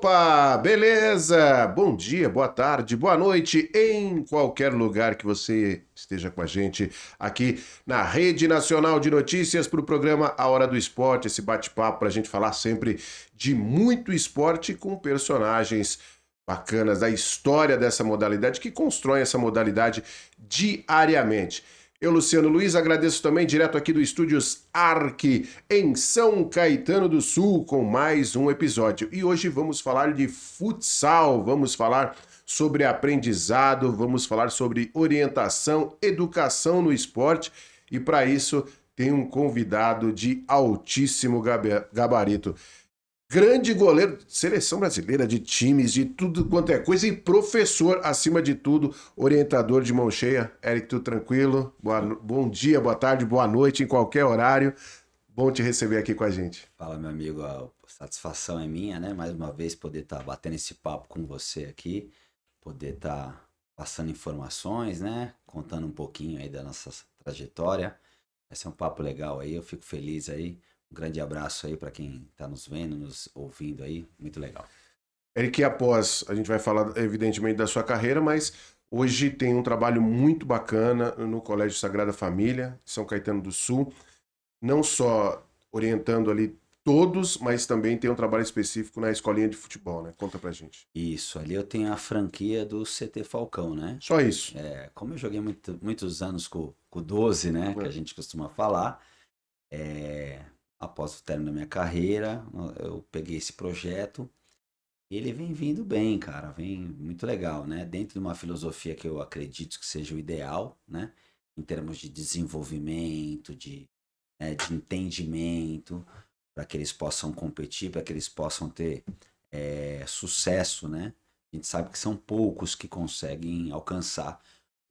Opa, beleza? Bom dia, boa tarde, boa noite, em qualquer lugar que você esteja com a gente aqui na Rede Nacional de Notícias para o programa A Hora do Esporte, esse bate-papo para a gente falar sempre de muito esporte com personagens bacanas da história dessa modalidade, que constroem essa modalidade diariamente. Eu, Luciano Luiz, agradeço também direto aqui do Estúdios Arque, em São Caetano do Sul, com mais um episódio. E hoje vamos falar de futsal, vamos falar sobre aprendizado, vamos falar sobre orientação, educação no esporte. E para isso tem um convidado de altíssimo gabarito. Grande goleiro, seleção brasileira, de times, de tudo quanto é coisa, e professor, acima de tudo, orientador de mão cheia. Eric, tudo tranquilo? Bom dia, boa tarde, boa noite, em qualquer horário. Bom te receber aqui com a gente. Fala, meu amigo, a satisfação é minha, né? Mais uma vez poder estar batendo esse papo com você aqui, poder estar passando informações, né? Contando um pouquinho aí da nossa trajetória. Vai ser um papo legal aí, eu fico feliz aí. Um grande abraço aí para quem está nos vendo, nos ouvindo aí, muito legal. Eric, após, a gente vai falar evidentemente da sua carreira, mas hoje tem um trabalho muito bacana no Colégio Sagrada Família, São Caetano do Sul, não só orientando ali todos, mas também tem um trabalho específico na escolinha de futebol, né? Conta pra gente. Isso, ali eu tenho a franquia do CT Falcão, né? Só isso. Como eu joguei muitos anos com o 12, né? Que a gente costuma falar, após o término da minha carreira, eu peguei esse projeto. E ele vem vindo bem, cara, vem muito legal, né? Dentro de uma filosofia que eu acredito que seja o ideal, né? Em termos de desenvolvimento, de entendimento, para que eles possam competir, para que eles possam ter sucesso, né? A gente sabe que são poucos que conseguem alcançar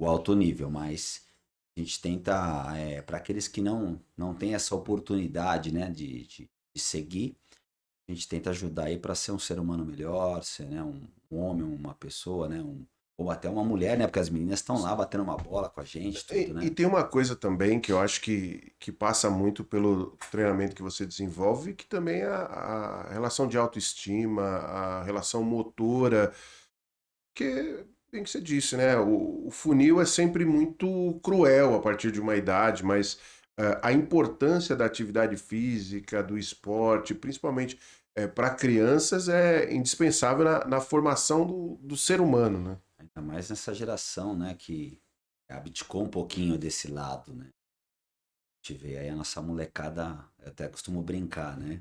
o alto nível, mas a gente tenta, para aqueles que não têm essa oportunidade, né, de seguir, a gente tenta ajudar aí para ser um ser humano melhor, ser, né, um homem, uma pessoa, né, ou até uma mulher, né, porque as meninas estão lá batendo uma bola com a gente, tudo, né? E tem uma coisa também que eu acho que passa muito pelo treinamento que você desenvolve, que também é a relação de autoestima, a relação motora, que, bem que você disse, né? O funil é sempre muito cruel a partir de uma idade, mas a importância da atividade física, do esporte, principalmente para crianças, é indispensável na formação do ser humano, né? Ainda mais nessa geração, né, que abdicou um pouquinho desse lado, né? A gente vê aí a nossa molecada, eu até costumo brincar, né?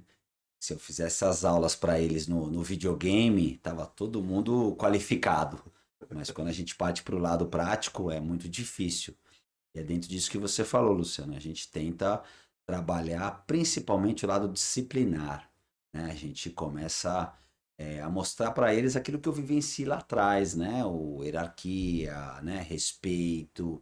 Se eu fizesse as aulas para eles no videogame, tava todo mundo qualificado. Mas quando a gente parte para o lado prático, é muito difícil. E é dentro disso que você falou, Luciano. A gente tenta trabalhar principalmente o lado disciplinar, né? A gente começa a mostrar para eles aquilo que eu vivenci lá atrás, né? O hierarquia, né? Respeito,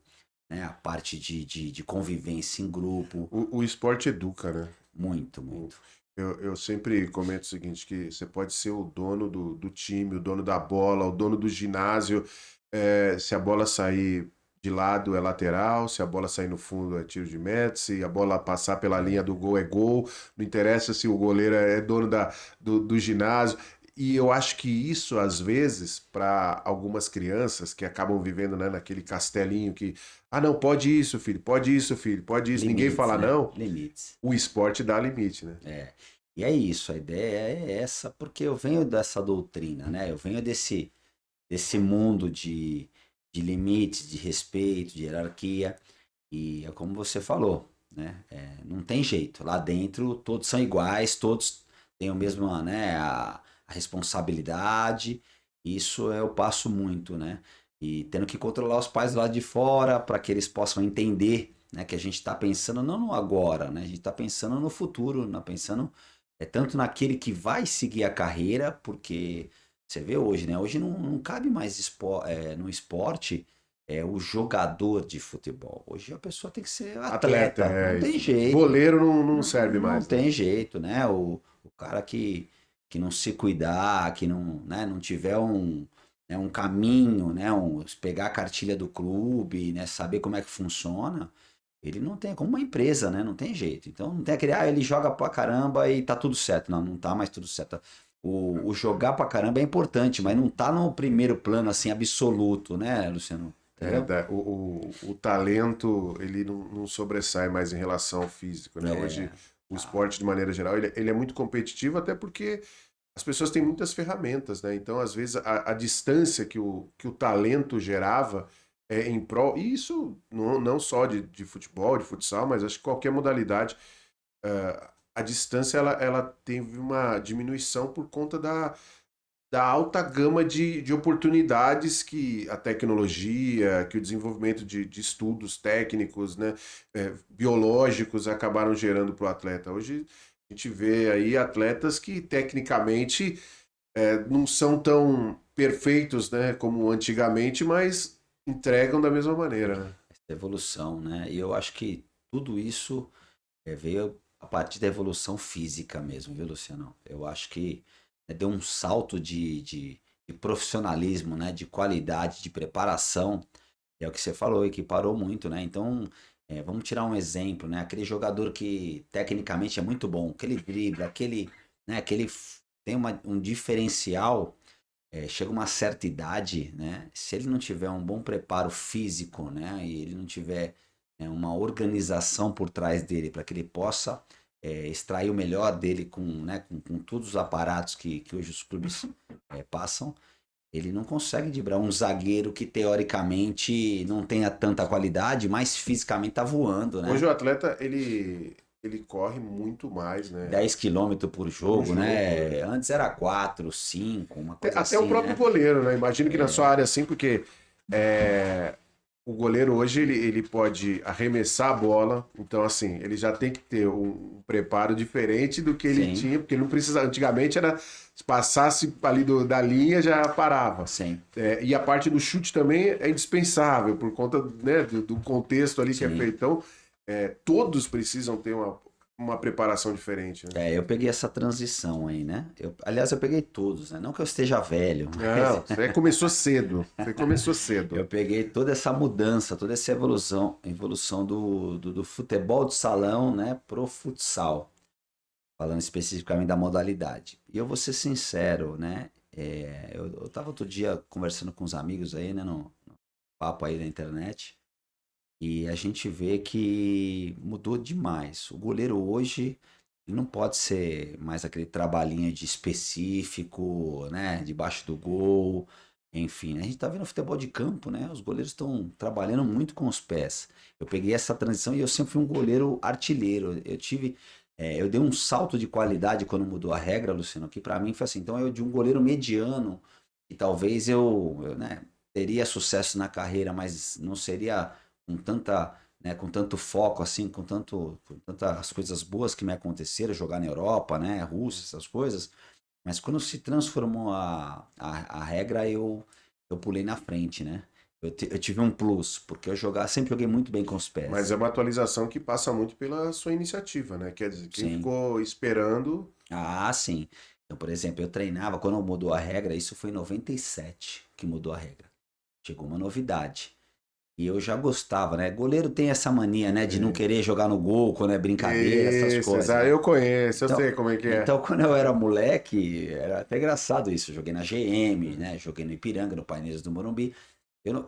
né? A parte de convivência em grupo. O esporte educa, né? Muito, muito. Eu sempre comento o seguinte, que você pode ser o dono do time, o dono da bola, o dono do ginásio. Se a bola sair de lado é lateral, se a bola sair no fundo é tiro de meta, se a bola passar pela linha do gol é gol. Não interessa se o goleiro é dono do ginásio. E eu acho que isso, às vezes, para algumas crianças que acabam vivendo, né, naquele castelinho que, ah, não, pode isso, filho, pode isso, filho, pode isso, ninguém Limites, fala né? não, Limites. o esporte dá limite, né? E é isso, a ideia é essa, porque eu venho dessa doutrina, né? Eu venho desse mundo de limites, de respeito, de hierarquia. E é como você falou, né? Não tem jeito. Lá dentro todos são iguais, todos têm o mesmo, né? A responsabilidade. Isso eu passo muito, né? E tendo que controlar os pais lá de fora para que eles possam entender, né? Que a gente está pensando não no agora, né? A gente está pensando no futuro, né? Pensando tanto naquele que vai seguir a carreira, porque você vê hoje, né? Hoje não cabe mais no esporte o jogador de futebol. Hoje a pessoa tem que ser Atleta, atleta, não tem jeito. goleiro não Não, serve não mais, né? tem jeito, né? O cara que não se cuidar, que não, né, não tiver um caminho, né? Pegar a cartilha do clube, né? Saber como é que funciona, ele não tem, como uma empresa, né? Não tem jeito. Então não tem aquele, ele joga pra caramba e tá tudo certo. Não tá mais tudo certo. o jogar pra caramba é importante, mas não tá no primeiro plano, assim, absoluto, né, Luciano? Entendeu? O talento, ele não sobressai mais em relação ao físico, né? Hoje, o Ah, esporte, de maneira geral, ele é muito competitivo, até porque as pessoas têm muitas ferramentas, né? Então, às vezes, a distância que o talento gerava em prol, e isso não só de futebol, de futsal, mas acho que qualquer modalidade, a distância ela teve uma diminuição por conta da alta gama de oportunidades que a tecnologia, que o desenvolvimento de estudos técnicos, né, biológicos acabaram gerando para o atleta. Hoje a gente vê aí atletas que tecnicamente não são tão perfeitos, né, como antigamente, mas entregam da mesma maneira, né? essa evolução, né? E eu acho que tudo isso veio a partir da evolução física mesmo, viu, Luciano? Eu acho que deu um salto de profissionalismo, né? De qualidade, de preparação. É o que você falou e que parou muito, né? Então, vamos tirar um exemplo, né? Aquele jogador que tecnicamente é muito bom, aquele drible, tem um diferencial, chega uma certa idade, né? Se ele não tiver um bom preparo físico, né? E ele não tiver uma organização por trás dele para que ele possa extrair o melhor dele com todos os aparatos que hoje os clubes passam, ele não consegue driblar um zagueiro que teoricamente não tenha tanta qualidade, mas fisicamente tá voando, Hoje né? o atleta, ele corre muito mais, né? 10 km por Por jogo, jogo, né? né? Antes era 4, 5, uma coisa Até o assim, próprio né? goleiro, né? Imagino que na sua área, assim, porque é, o goleiro hoje ele pode arremessar a bola, então assim, ele já tem que ter um preparo diferente do que ele Sim, tinha, porque ele não precisa. Antigamente era se passasse ali da linha já parava. sim, E a parte do chute também é indispensável, por conta, né, do contexto ali que é sim. feito. Então, todos precisam ter uma preparação diferente, né? Eu peguei essa transição aí, né? Aliás, eu peguei todos, né? Não que eu esteja velho, mas Não, você começou cedo. Você começou cedo. eu peguei toda essa mudança, toda essa evolução do futebol de salão, né, pro futsal. Falando especificamente da modalidade. E eu vou ser sincero, né? Eu tava outro dia conversando com os amigos aí, né? No papo aí na internet. E a gente vê que mudou demais. O goleiro hoje ele não pode ser mais aquele trabalhinho de específico, né? Debaixo do gol. Enfim, né? A gente tá vendo futebol de campo, né? Os goleiros estão trabalhando muito com os pés. Eu peguei essa transição e eu sempre fui um goleiro artilheiro. Eu dei um salto de qualidade quando mudou a regra, Luciano, que para mim foi assim. Então, eu de um goleiro mediano, e talvez né, teria sucesso na carreira, mas não seria com tanta, né, com tanto foco assim, com tantas coisas boas que me aconteceram, jogar na Europa, né, Rússia, essas coisas. Mas quando se transformou a regra, eu pulei na frente, né? Eu tive um plus, porque sempre joguei muito bem com os Mas pés. é uma atualização que passa muito pela sua iniciativa, né? Quer dizer, quem Sim. ficou esperando. Ah, sim. Então, por exemplo, eu treinava, quando mudou a regra, isso foi em 97 que mudou a regra. Chegou uma novidade. E eu já gostava, né? Goleiro tem essa mania, né, de não É, querer jogar no gol quando é brincadeira, essas isso, coisas, né? eu conheço, eu sei Então, como é que é. então, quando eu era moleque, era até engraçado isso. Eu joguei na GM, né? Joguei no Ipiranga, no Paineiras do Morumbi.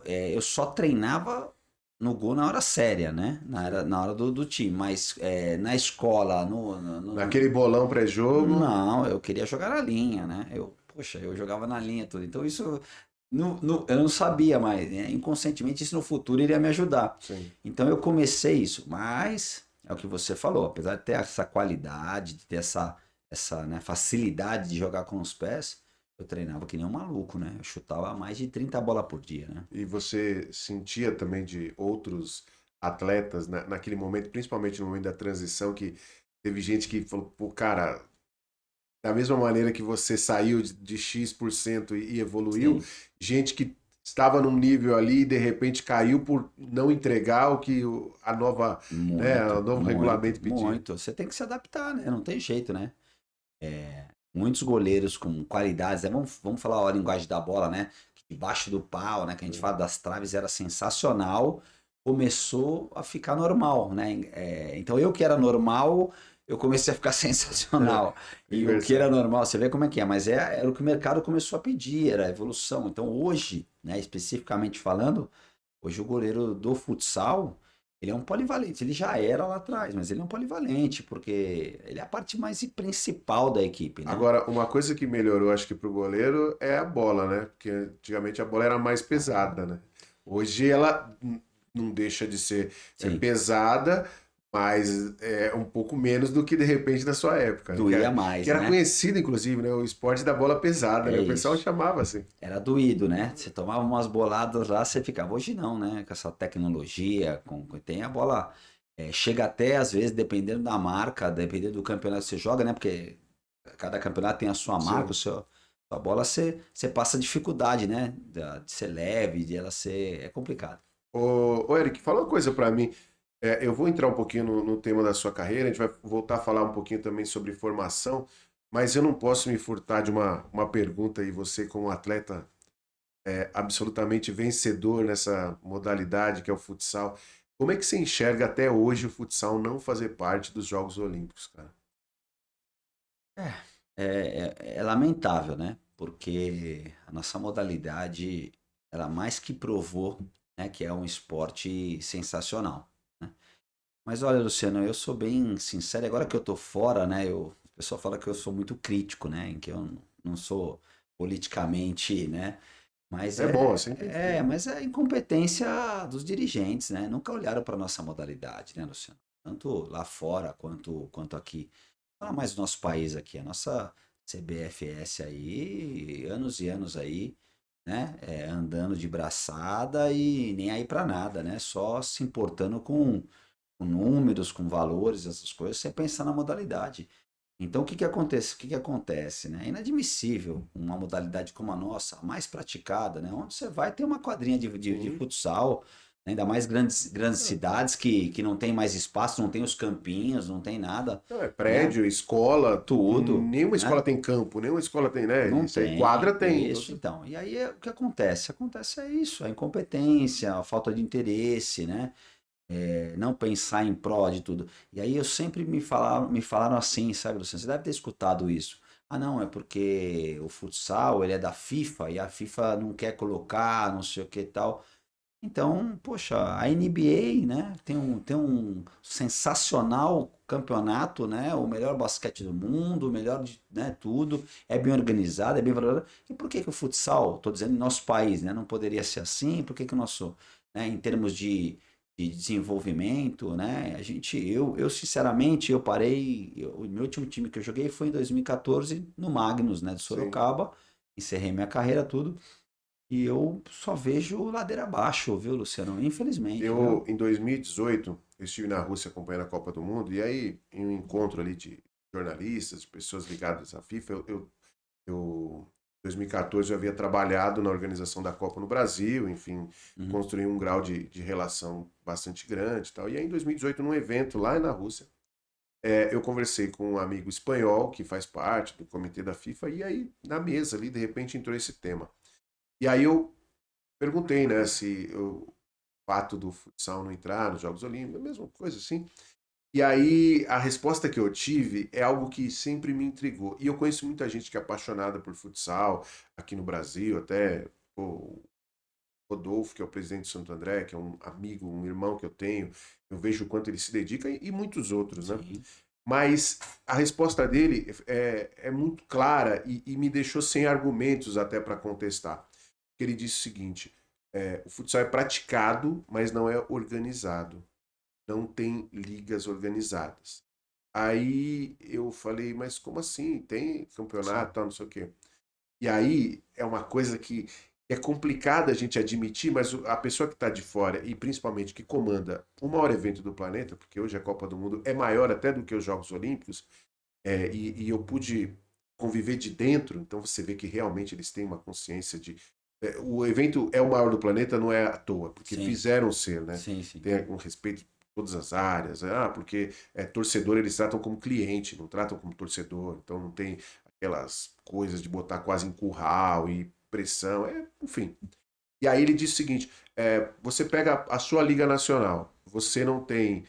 Eu só treinava no gol na hora séria, né? Na hora do time. Mas na escola, Naquele bolão pré-jogo. não, eu queria jogar na linha, né? Poxa, eu jogava na linha tudo. Então isso eu não sabia mais, né? Inconscientemente isso no futuro iria me ajudar. Sim. Então eu comecei isso, mas é o que você falou, apesar de ter essa qualidade, de ter essa né, facilidade de jogar com os pés, eu treinava que nem um maluco, né? Eu chutava mais de 30 bolas por dia, né? E você sentia também de outros atletas naquele momento, principalmente no momento da transição, que teve gente que falou, pô, cara, da mesma maneira que você saiu de X% e evoluiu, Sim, gente que estava num nível ali e de repente caiu por não entregar o que o muito, novo muito, regulamento pedia. muito. Você tem que se adaptar, né? Não tem jeito, né? Muitos goleiros com qualidades, né? Vamos falar a linguagem da bola, né? Debaixo do pau, né? Que a gente fala das traves, era sensacional. Começou a ficar normal, né? Então eu que era normal, eu comecei a ficar sensacional. E o que Inversão. era normal, você vê como é que é, mas era o que o mercado começou a pedir, era a evolução. Então hoje, né, especificamente falando, hoje o goleiro do futsal, ele é um polivalente. Ele já era lá atrás, mas ele é um polivalente, porque ele é a parte mais principal da equipe, né? Agora, uma coisa que melhorou, acho que pro goleiro é a bola, né? Porque antigamente a bola era mais pesada, né? Hoje ela não deixa de ser Sim, pesada, mas é um pouco menos do que de repente na sua época, né? doía Que mais, era né? conhecido, inclusive, né? O esporte da bola pesada, né? É O pessoal isso. chamava assim. Era doído, né? Você tomava umas boladas lá, você ficava. Hoje não, né? Com essa tecnologia, tem a bola. Chega até, às vezes, dependendo da marca, dependendo do campeonato que você joga, né? Porque cada campeonato tem a sua marca, Sim. sua bola você passa dificuldade, né? De ser leve, de ela ser. É complicado. Ô, Eric, fala uma coisa pra mim. Eu vou entrar um pouquinho no tema da sua carreira, a gente vai voltar a falar um pouquinho também sobre formação, mas eu não posso me furtar de uma pergunta, e você, como atleta absolutamente vencedor nessa modalidade que é o futsal, como é que você enxerga até hoje o futsal não fazer parte dos Jogos Olímpicos, cara? É lamentável, né? Porque a nossa modalidade, ela mais que provou, né, que é um esporte sensacional, né? Mas olha, Luciano, eu sou bem sincero, agora que eu tô fora, né, o pessoal fala que eu sou muito crítico, né, em que eu não sou politicamente, né, mas É bom, assim tem que ser. mas é incompetência dos dirigentes, né, nunca olharam para nossa modalidade, né, Luciano? Tanto lá fora quanto aqui. Fala mais do nosso país aqui, a nossa CBFS aí, anos e anos aí, né, andando de braçada e nem aí para nada, né, só se importando com números, com valores, essas coisas, sem pensar na modalidade. Então, o que que acontece? O que que acontece, né? É inadmissível uma modalidade como a nossa, a mais praticada, né? Onde você vai ter uma quadrinha de Sim. futsal, né? Ainda mais grandes cidades que não tem mais espaço, não tem os campinhos, não tem nada, Não, é né? prédio, escola, Tudo, nenhuma escola né? tem campo, nenhuma escola tem, né? Não Isso aí, quadra tem, tem. isso, então. E aí o que acontece? Acontece é isso, a incompetência, a falta de interesse, né? Não pensar em prol de tudo. E aí eu sempre me falaram assim, sabe, Luciano? Você deve ter escutado isso. Ah, não, é porque o futsal, ele é da FIFA e a FIFA não quer colocar, não sei o que e tal. Então, poxa, a NBA, né, tem um sensacional campeonato, né, o melhor basquete do mundo, o melhor de, né, tudo, é bem organizado, é bem valorizado. E por que que o futsal, estou dizendo, em nosso país, né, não poderia ser assim? Por que que o nosso, né, em termos de desenvolvimento, né, eu sinceramente, eu parei, o meu último time que eu joguei foi em 2014 no Magnus, né, de Sim. Sorocaba, encerrei minha carreira, tudo. E eu só vejo ladeira abaixo, viu, Luciano? Infelizmente, viu? Em 2018, eu estive na Rússia acompanhando a Copa do Mundo, e aí, em um encontro ali de jornalistas, de pessoas ligadas à FIFA, em 2014 eu havia trabalhado na organização da Copa no Brasil, enfim, Uhum, construí um grau de relação bastante grande e tal. E aí, em 2018, num evento lá na Rússia, eu conversei com um amigo espanhol que faz parte do comitê da FIFA, e aí, na mesa ali, de repente entrou esse tema. E aí eu perguntei, né, se o fato do futsal não entrar nos Jogos Olímpicos, a mesma coisa assim. E aí a resposta que eu tive é algo que sempre me intrigou. E eu conheço muita gente que é apaixonada por futsal aqui no Brasil, até pô, o Rodolfo, que é o presidente do Santo André, que é um amigo, um irmão que eu tenho. Eu vejo o quanto ele se dedica e muitos outros, né? sim. Mas a resposta dele é muito clara e me deixou sem argumentos até para contestar. Ele disse o seguinte: o futsal é praticado, mas não é organizado. Não tem ligas organizadas. Aí eu falei, mas como assim? Tem Sim. campeonato, tal, não sei o quê. E aí é uma coisa que é complicada a gente admitir, mas a pessoa que está de fora e principalmente que comanda o maior evento do planeta, porque hoje a Copa do Mundo é maior até do que os Jogos Olímpicos, e eu pude conviver de dentro, então você vê que realmente eles têm uma consciência de. O evento é o maior do planeta, não é à toa, porque Sim, fizeram ser, né? sim, sim. Tem um respeito por todas as áreas, porque torcedor eles tratam como cliente, não tratam como torcedor, então não tem aquelas coisas de botar quase em curral e pressão, enfim. E aí ele disse o seguinte: você pega a sua Liga Nacional, você não tem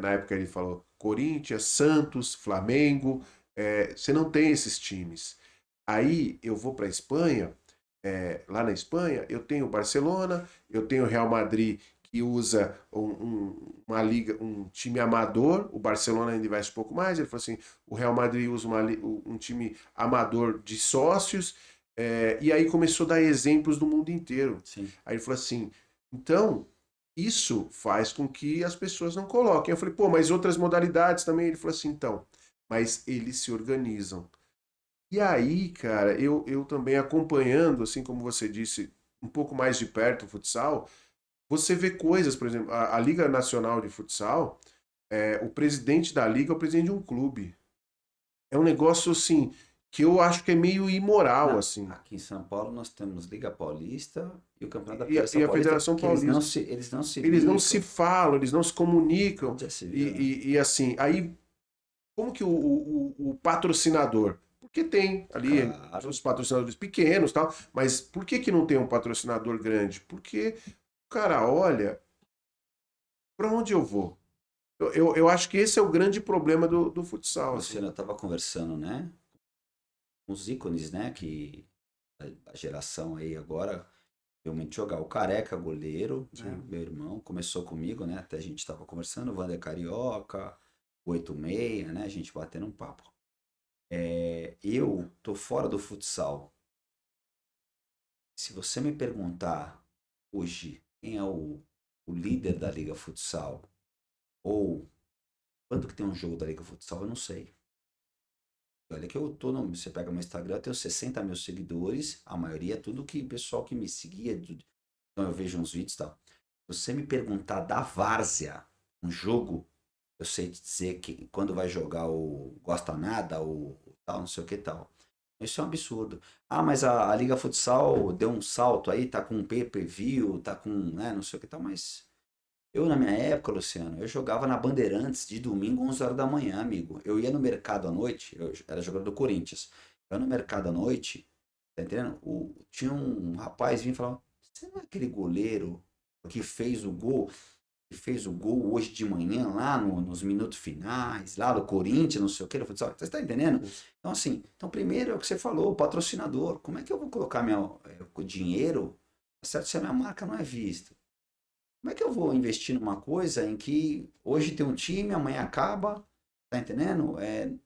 Na época ele falou Corinthians, Santos, Flamengo. Você não tem esses times. Aí eu vou para a Espanha. Lá na Espanha, eu tenho o Barcelona, eu tenho o Real Madrid que usa uma liga, um time amador, o Barcelona ainda investe um pouco mais, ele falou assim, o Real Madrid usa um time amador de sócios, e aí começou a dar exemplos do mundo inteiro. Sim. Aí ele falou assim, então, isso faz com que as pessoas não coloquem. Eu falei, pô, mas outras modalidades também? Ele falou assim, então, mas eles se organizam. E aí, cara, eu também acompanhando, assim como você disse, um pouco mais de perto o futsal, você vê coisas, por exemplo, a Liga Nacional de Futsal, o presidente da liga é o presidente de um clube. É um negócio, assim, que eu acho que é meio imoral, Não, assim. aqui em São Paulo nós temos Liga Paulista e o Campeonato da E Federação a Paulista, Federação que Paulista. eles não se Eles não se bicam. falam, eles não se comunicam. Onde já se E, viu, né? assim, aí, como que o patrocinador? Porque tem ali Claro. os patrocinadores pequenos e tal, mas por que não tem um patrocinador grande? Porque o cara olha, para onde eu vou? Eu acho que esse é o grande problema do futsal, assim. Luciano, eu estava conversando, né? Com os ícones, né? Que a geração aí agora realmente jogar. O Careca, goleiro, né? Sim. Meu irmão, começou comigo, né? Até a gente estava conversando, o Wander Carioca, o 86, né? A gente batendo um papo. Eu tô fora do futsal. Se você me perguntar hoje quem é o líder da Liga Futsal ou quando que tem um jogo da Liga Futsal, eu não sei. Olha que eu tô no. Você pega meu Instagram, eu tenho 60 mil seguidores, a maioria é tudo que o pessoal que me seguia. Então eu vejo uns vídeos e tal. Se você me perguntar da Várzea, um jogo, eu sei te dizer que quando vai jogar o Gosta Nada, ou tal, não sei o que tal. Isso é um absurdo. Ah, mas a Liga Futsal deu um salto aí, tá com pay-per-view, tá com, né, não sei o que tal, mas eu na minha época, Luciano, eu jogava na Bandeirantes de domingo, 11 horas da manhã, amigo. Eu ia no mercado à noite, eu era jogador do Corinthians. Eu ia no mercado à noite, tá entendendo? Tinha um rapaz vinha e falava: "Você não é aquele goleiro que fez o gol? Que fez o gol hoje de manhã, lá nos minutos finais, lá do Corinthians, não sei o que, ele falou, você está entendendo? Então, assim, então primeiro é o que você falou, o patrocinador. Como é que eu vou colocar o dinheiro, certo? Se a minha marca não é vista? Como é que eu vou investir numa coisa em que hoje tem um time, amanhã acaba, tá entendendo?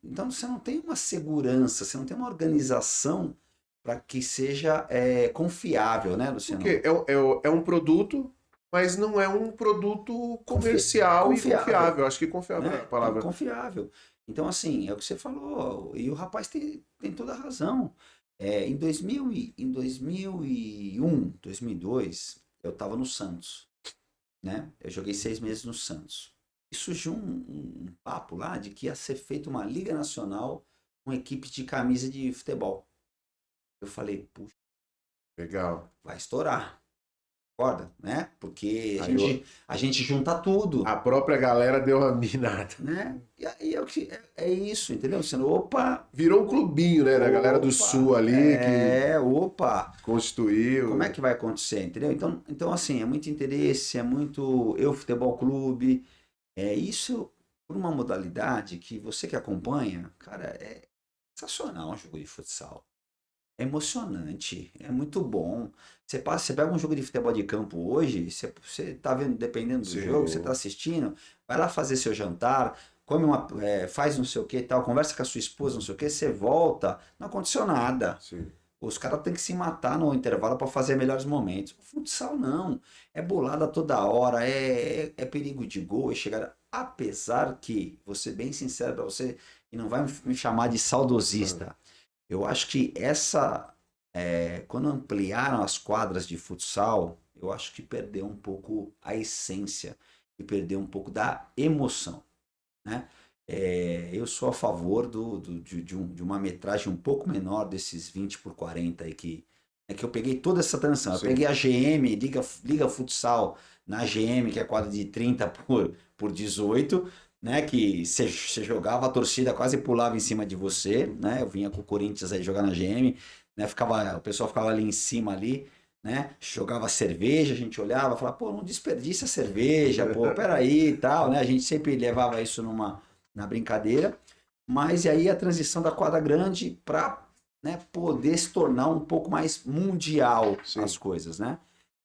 Então você não tem uma segurança, você não tem uma organização para que seja confiável, né, Porque Luciano? é um produto, mas não é um produto comercial e Confiável. confiável. Acho que confiável é a Né? Então, palavra. confiável. Então, assim, é o que você falou, e o rapaz tem toda a razão. Em 2001, 2002, eu estava no Santos, né? Eu joguei 6 meses no Santos. E surgiu um papo lá de que ia ser feita uma Liga Nacional com equipe de camisa de futebol. Eu falei, puxa, Legal. vai estourar, concorda, né? Porque Aí a gente junta tudo. a própria galera deu uma minada. Né? E aí é isso, entendeu? Você, opa, Virou um clubinho, né? Da galera do Sul ali que opa, como é constituiu. que vai acontecer, entendeu? Então assim, é muito interesse, é muito eu futebol clube, isso por uma modalidade que você que acompanha, cara, é sensacional um jogo de futsal. É emocionante, é muito bom. Você pega um jogo de futebol de campo hoje, você tá vendo, dependendo do jogo, você tá Sim, assistindo, vai lá fazer seu jantar, faz não sei o que e tal, conversa com a sua esposa, não sei o que, você volta, não aconteceu nada. sim. Os caras têm que se matar no intervalo para fazer melhores momentos. O futsal não. É bolada toda hora, é perigo de gol, é chegada. Apesar que, vou ser bem sincero para você, e não vai me chamar de Ah, saudosista. Eu acho que quando ampliaram as quadras de futsal, eu acho que perdeu um pouco a essência e perdeu um pouco da emoção, né? Eu sou a favor de uma metragem um pouco menor desses 20 por 40 aí que eu peguei toda essa transição. Eu peguei sim. a GM, Liga Futsal na GM, que é quadra de 30 por 18, né? Que você jogava, a torcida quase pulava em cima de você, né? Eu vinha com o Corinthians aí jogar na GM, né? O pessoal ficava ali em cima ali. né? Jogava cerveja, a gente olhava, falava, pô, não desperdiça a cerveja, pô, peraí e tal, né? A gente sempre levava isso na brincadeira, mas e aí a transição da quadra grande para, né, poder se tornar um pouco mais mundial as Sim. coisas, né?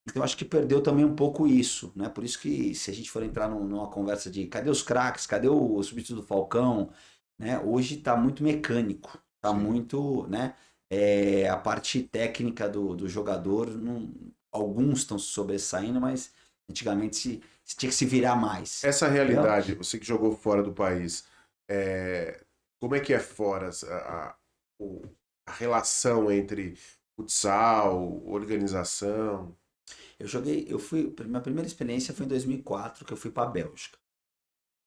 Então acho que perdeu também um pouco isso, né? Por isso que se a gente for entrar numa conversa de cadê os craques, cadê o substituto do Falcão, né? Hoje está muito mecânico, está Sim. muito, né? A parte técnica do jogador, alguns estão se sobressaindo, mas antigamente se tinha que se virar mais, Essa entendeu? realidade, você que jogou fora do país, como é que é fora o- a relação entre futsal, organização? Minha primeira experiência foi em 2004, que eu fui para a Bélgica.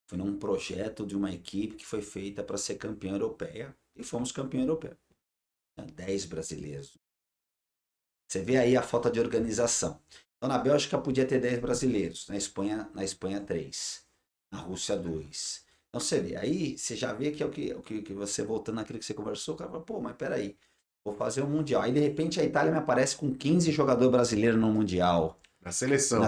Fui num projeto de uma equipe que foi feita para ser campeã europeia e fomos campeão europeu. 10 brasileiros. Você vê aí a falta de organização. Então, na Bélgica podia ter 10 brasileiros, na Espanha 3, na Rússia 2. Então, você vê, aí você já vê que é o que você, voltando naquilo que você conversou, o cara fala, pô, mas peraí, vou fazer um Mundial. Aí, de repente, a Itália me aparece com 15 jogadores brasileiros no Mundial. Na seleção.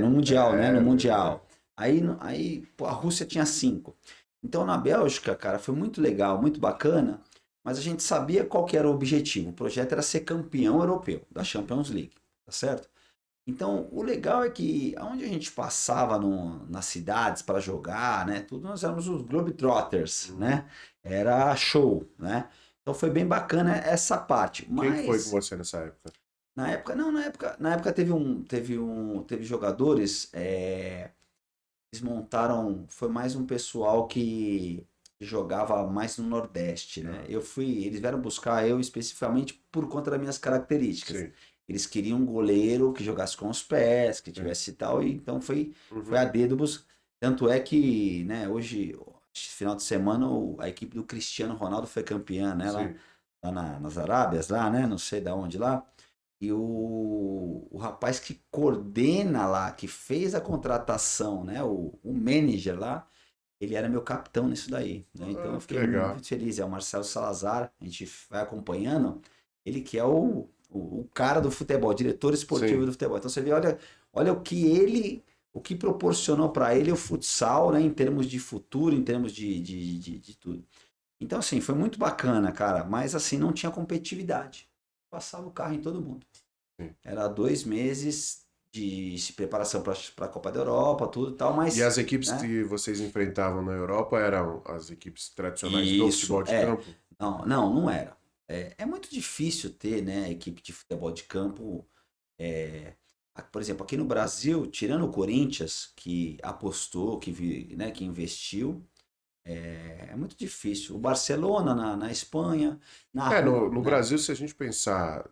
No Mundial, né? No Verdade. Mundial. Aí pô, a Rússia tinha 5. Então, na Bélgica, cara, foi muito legal, muito bacana, mas a gente sabia qual que era o objetivo. O projeto era ser campeão europeu da Champions League, tá certo? Então, o legal é que aonde a gente passava nas cidades para jogar, né, tudo, nós éramos os Globetrotters, Uhum. né? Era show, né? Então foi bem bacana essa parte. Quem que foi com Mas você nessa época? na época, não, na época teve jogadores, eles montaram, foi mais um pessoal que jogava mais no Nordeste, né? Ah, Eles vieram buscar eu especificamente por conta das minhas características. sim, Eles queriam um goleiro que jogasse com os pés, que sim. tivesse e tal, e então foi Uhum. a dedo tanto é que, né, hoje, esse final de semana, a equipe do Cristiano Ronaldo foi campeã, né, lá, Sim. nas Arábias, lá, né, não sei da onde lá. E o rapaz que coordena lá, que fez a contratação, né? O manager lá, ele era meu capitão nisso daí, né? Então Ah, eu que fiquei legal. muito feliz. É o Marcelo Salazar, a gente vai acompanhando. Ele que é o cara do futebol, diretor esportivo Sim. do futebol. Então você vê, olha o que proporcionou para ele o futsal, né? Em termos de futuro, em termos de tudo. Então, assim, foi muito bacana, cara. Mas, assim, não tinha competitividade. Passava o carro em todo mundo. Sim. Era 2 meses de preparação para a Copa da Europa, tudo e tal, E mas, as equipes né? que vocês enfrentavam na Europa eram as equipes tradicionais do futebol Isso, de campo? Não, não era. É muito difícil ter, né, equipe de futebol de campo. Por exemplo, aqui no Brasil, tirando o Corinthians, que apostou, né, que investiu, é muito difícil. O Barcelona na Espanha, na rua, No né? Brasil, se a gente pensar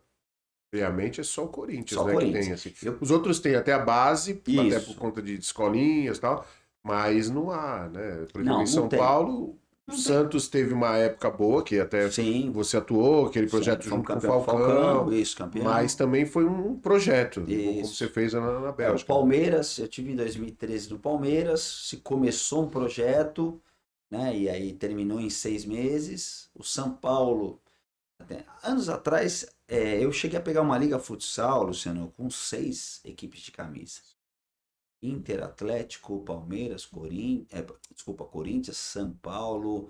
friamente, é só o Corinthians, Só né, que tem, Corinthians. assim. Eu, Os outros têm até a base, até por isso. conta de escolinhas e tal, mas não há, né? Por exemplo, em Não, não São tem. Paulo, o Não tem. Santos teve uma época boa, que até Sim, você atuou, aquele sim. projeto Fomos junto com o campeão com o Falcão, Falcão, isso, mas campeão. também foi um projeto, igual como você Isso. fez na O Bélgica, né? Palmeiras, eu tive em 2013 no Palmeiras, se começou um projeto, né? E aí terminou em 6 meses. O São Paulo, anos atrás, eu cheguei a pegar uma liga futsal, Luciano, com 6 equipes de camisa. Inter, Atlético, Palmeiras, desculpa, Corinthians, São Paulo,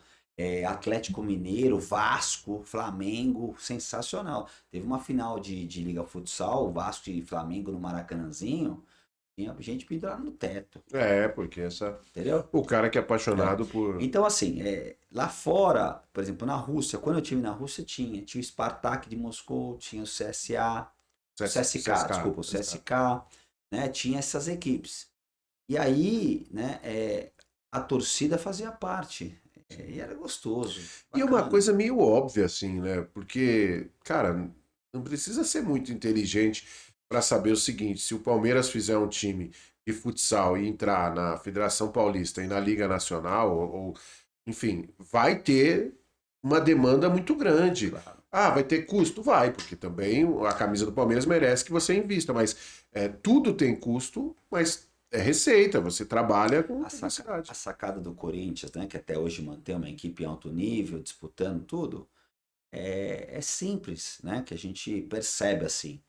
Atlético Mineiro, Vasco, Flamengo, sensacional. Teve uma final de Liga Futsal, Vasco e Flamengo no Maracanãzinho, tinha gente pendurada no teto, Porque entendeu? o cara que é É. apaixonado por Então, assim, lá fora, por exemplo, na Rússia, quando eu estive na Rússia, tinha o Spartak de Moscou, tinha o CSA, o CSK, CSK, desculpa, o CSK. CSK, né? Tinha essas equipes. E aí, né, a torcida fazia parte. E era gostoso, E é uma bacana. coisa meio óbvia, assim, né? Porque, cara, não precisa ser muito inteligente para saber o seguinte: se o Palmeiras fizer um time de futsal e entrar na Federação Paulista e na Liga Nacional, enfim, vai ter uma demanda muito grande. Claro. Ah, vai ter custo? Vai, porque também a camisa do Palmeiras merece que você invista, mas tudo tem custo, mas é receita, você trabalha com A publicidade. sacada do Corinthians, né, que até hoje mantém uma equipe em alto nível, disputando tudo, é simples, né, que a gente percebe assim.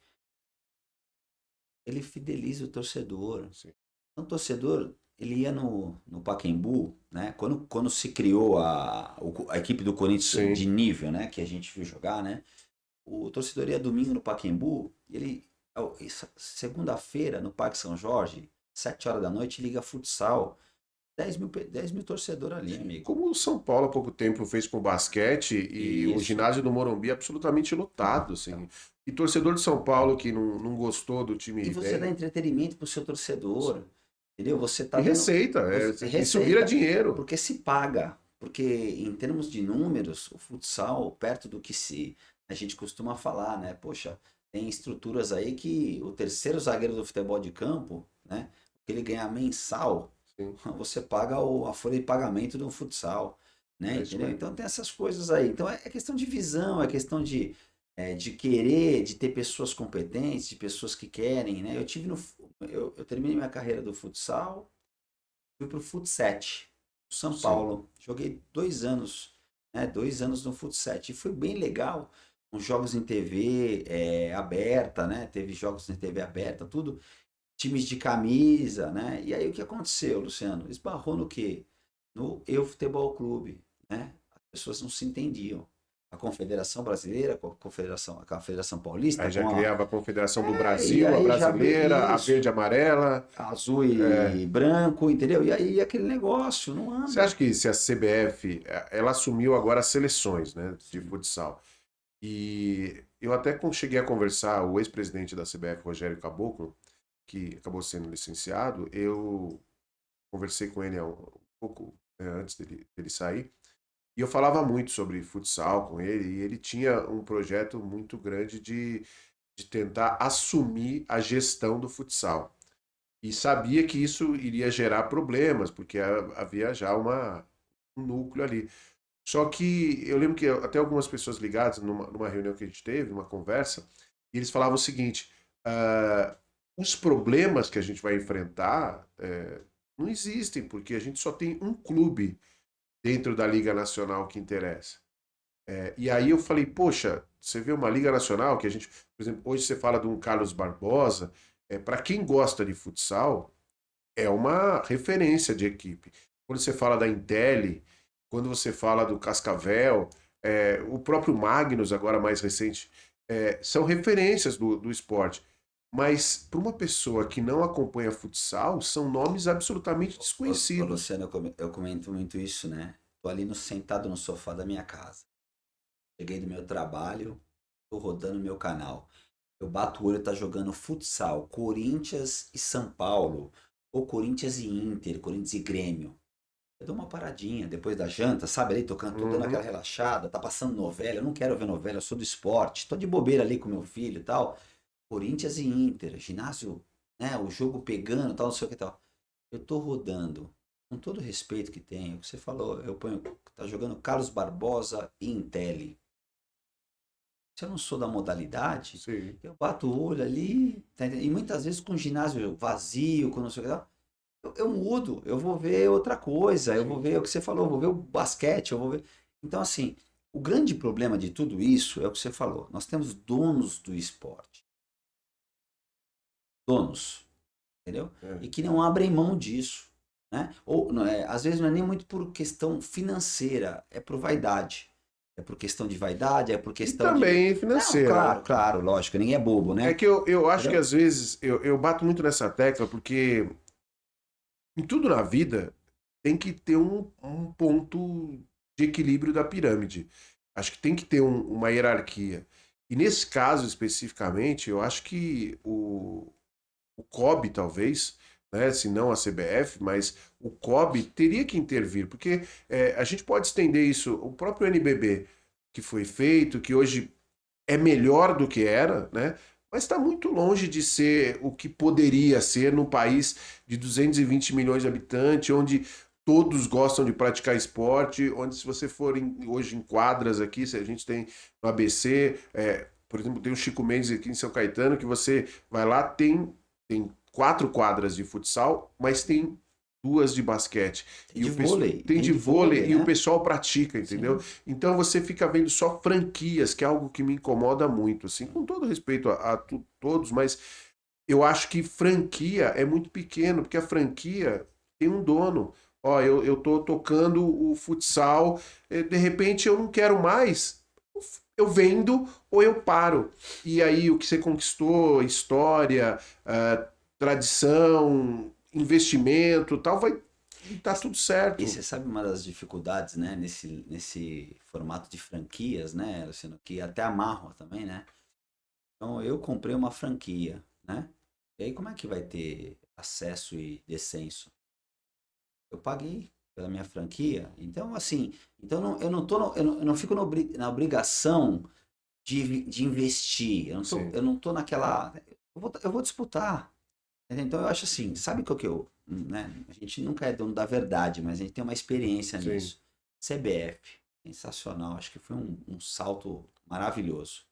ele fideliza o torcedor. Sim. Então, o torcedor, ele ia no Pacaembu, né? Quando se criou a equipe do Corinthians Sim. de nível, né? Que a gente viu jogar, né? O torcedor ia domingo no Pacaembu, e segunda-feira, no Parque São Jorge, 7 horas da noite, liga futsal. 10 mil torcedores ali, amigo. Como o São Paulo há pouco tempo fez com o basquete e o Isso. ginásio do Morumbi absolutamente lotado, assim. E torcedor de São Paulo que não gostou do E time você dá velho. entretenimento pro seu torcedor, entendeu? Você tá E dando receita, isso vira receita, dinheiro. porque se paga. Porque em termos de números, o futsal, perto do que a gente costuma falar, né? Poxa, tem estruturas aí que o terceiro zagueiro do futebol de campo, né? O que ele ganha mensal, Sim, você paga a folha de pagamento do futsal, né? é isso Entendeu? mesmo. Então tem essas coisas aí. Então é questão de visão, é questão de querer, de ter pessoas competentes, de pessoas que querem, né? Eu terminei minha carreira do futsal, fui pro Futset, São Sim. Paulo. Joguei 2 anos, né? 2 anos no Futset. E foi bem legal. Com jogos em TV aberta, né? Teve jogos em TV aberta, tudo. Times de camisa, né? E aí o que aconteceu, Luciano? Esbarrou no quê? No Eu Futebol Clube, né? As pessoas não se entendiam. A Confederação Brasileira, a Confederação Paulista, Aí já criava a Confederação do e Brasil, a aí já brasileira, a isso, verde e amarela. azul É. e branco, entendeu? E aí aquele negócio não Você anda. acha que se a CBF, ela assumiu agora as seleções, né, de Sim. futsal? E eu até cheguei a conversar, o ex-presidente da CBF, Rogério Caboclo, que acabou sendo licenciado, eu conversei com ele há um pouco antes dele sair, e eu falava muito sobre futsal com ele, e ele tinha um projeto muito grande de tentar assumir a gestão do futsal. E sabia que isso iria gerar problemas, porque havia já um núcleo ali. Só que eu lembro que até algumas pessoas ligadas numa reunião que a gente teve, uma conversa, e eles falavam o seguinte: os problemas que a gente vai enfrentar não existem, porque a gente só tem um clube dentro da Liga Nacional que interessa. E aí eu falei, poxa, você vê uma Liga Nacional que a gente, por exemplo, hoje você fala de um Carlos Barbosa, para quem gosta de futsal, é uma referência de equipe. Quando você fala da Intelli, quando você fala do Cascavel, o próprio Magnus, agora mais recente, são referências do esporte. Mas para uma pessoa que não acompanha futsal, são nomes absolutamente Ô, desconhecidos. Luciano, eu comento muito isso, né? Tô ali sentado no sofá da minha casa. Cheguei do meu trabalho, tô rodando meu canal. Eu bato o olho, tá jogando futsal, Corinthians e São Paulo, ou Corinthians e Inter, Corinthians e Grêmio. Eu dou uma paradinha depois da janta, sabe? Ali tocando, tô dando aquela Uhum. relaxada, tá passando novela. Eu não quero ver novela, eu sou do esporte, tô de bobeira ali com meu filho e tal. Corinthians e Inter, ginásio, né? O jogo pegando, tal, não sei o que tal. Eu tô rodando, com todo o respeito que tenho, o que você falou, eu ponho, tá jogando Carlos Barbosa e Intelli. Se eu não sou da modalidade, Sim. eu bato o olho ali, tá entendendo? E muitas vezes com o ginásio vazio, com não sei o que tal, eu mudo, eu vou ver outra coisa, eu vou Sim. ver o que você falou, eu vou ver o basquete, eu vou ver. Então, assim, o grande problema de tudo isso é o que você falou. Nós temos donos do esporte, donos, entendeu? É. E que não abrem mão disso, né? Ou, não é, às vezes não é nem muito por questão financeira, é por vaidade. É por questão de vaidade, é por E questão de. também Não, financeira, né? claro, claro, lógico, ninguém é bobo, É né? que eu acho que Entendeu? às vezes eu bato muito nessa tecla, porque em tudo na vida tem que ter um ponto de equilíbrio da pirâmide. Acho que tem que ter uma hierarquia. E nesse caso especificamente, eu acho que o COB, talvez, né, se não a CBF, mas o COB teria que intervir, porque a gente pode estender isso, o próprio NBB que foi feito, que hoje é melhor do que era, né? Mas está muito longe de ser o que poderia ser num país de 220 milhões de habitantes, onde todos gostam de praticar esporte, onde se você for hoje em quadras aqui, se a gente tem no ABC, por exemplo, tem o Chico Mendes aqui em São Caetano, que você vai lá, tem 4 quadras de futsal, mas tem duas de basquete. Tem de vôlei, Tem tem de de vôlei, vôlei e o né? pessoal pratica, entendeu? Sim. Então você fica vendo só franquias, que é algo que me incomoda muito, assim, com todo respeito a todos, mas eu acho que franquia é muito pequeno, porque a franquia tem um dono. Ó, eu tô tocando o futsal, de repente eu não quero mais, eu vendo ou eu paro. E aí o que você conquistou, história, tradição, investimento, tal, vai tá tudo E certo. você sabe uma das dificuldades, né, nesse formato de franquias, né, Luciano, que até amarra também, né? Então eu comprei uma franquia, né? E aí como é que vai ter acesso e descenso? Eu paguei pela minha franquia, então assim, então eu não tô, eu não fico na obrigação de investir. Sim, Eu não tô naquela, eu vou disputar. Então eu acho assim, sabe o que eu, né? A gente nunca é dono da verdade, mas a gente tem uma experiência sim. nisso. CBF, sensacional, acho que foi um salto maravilhoso.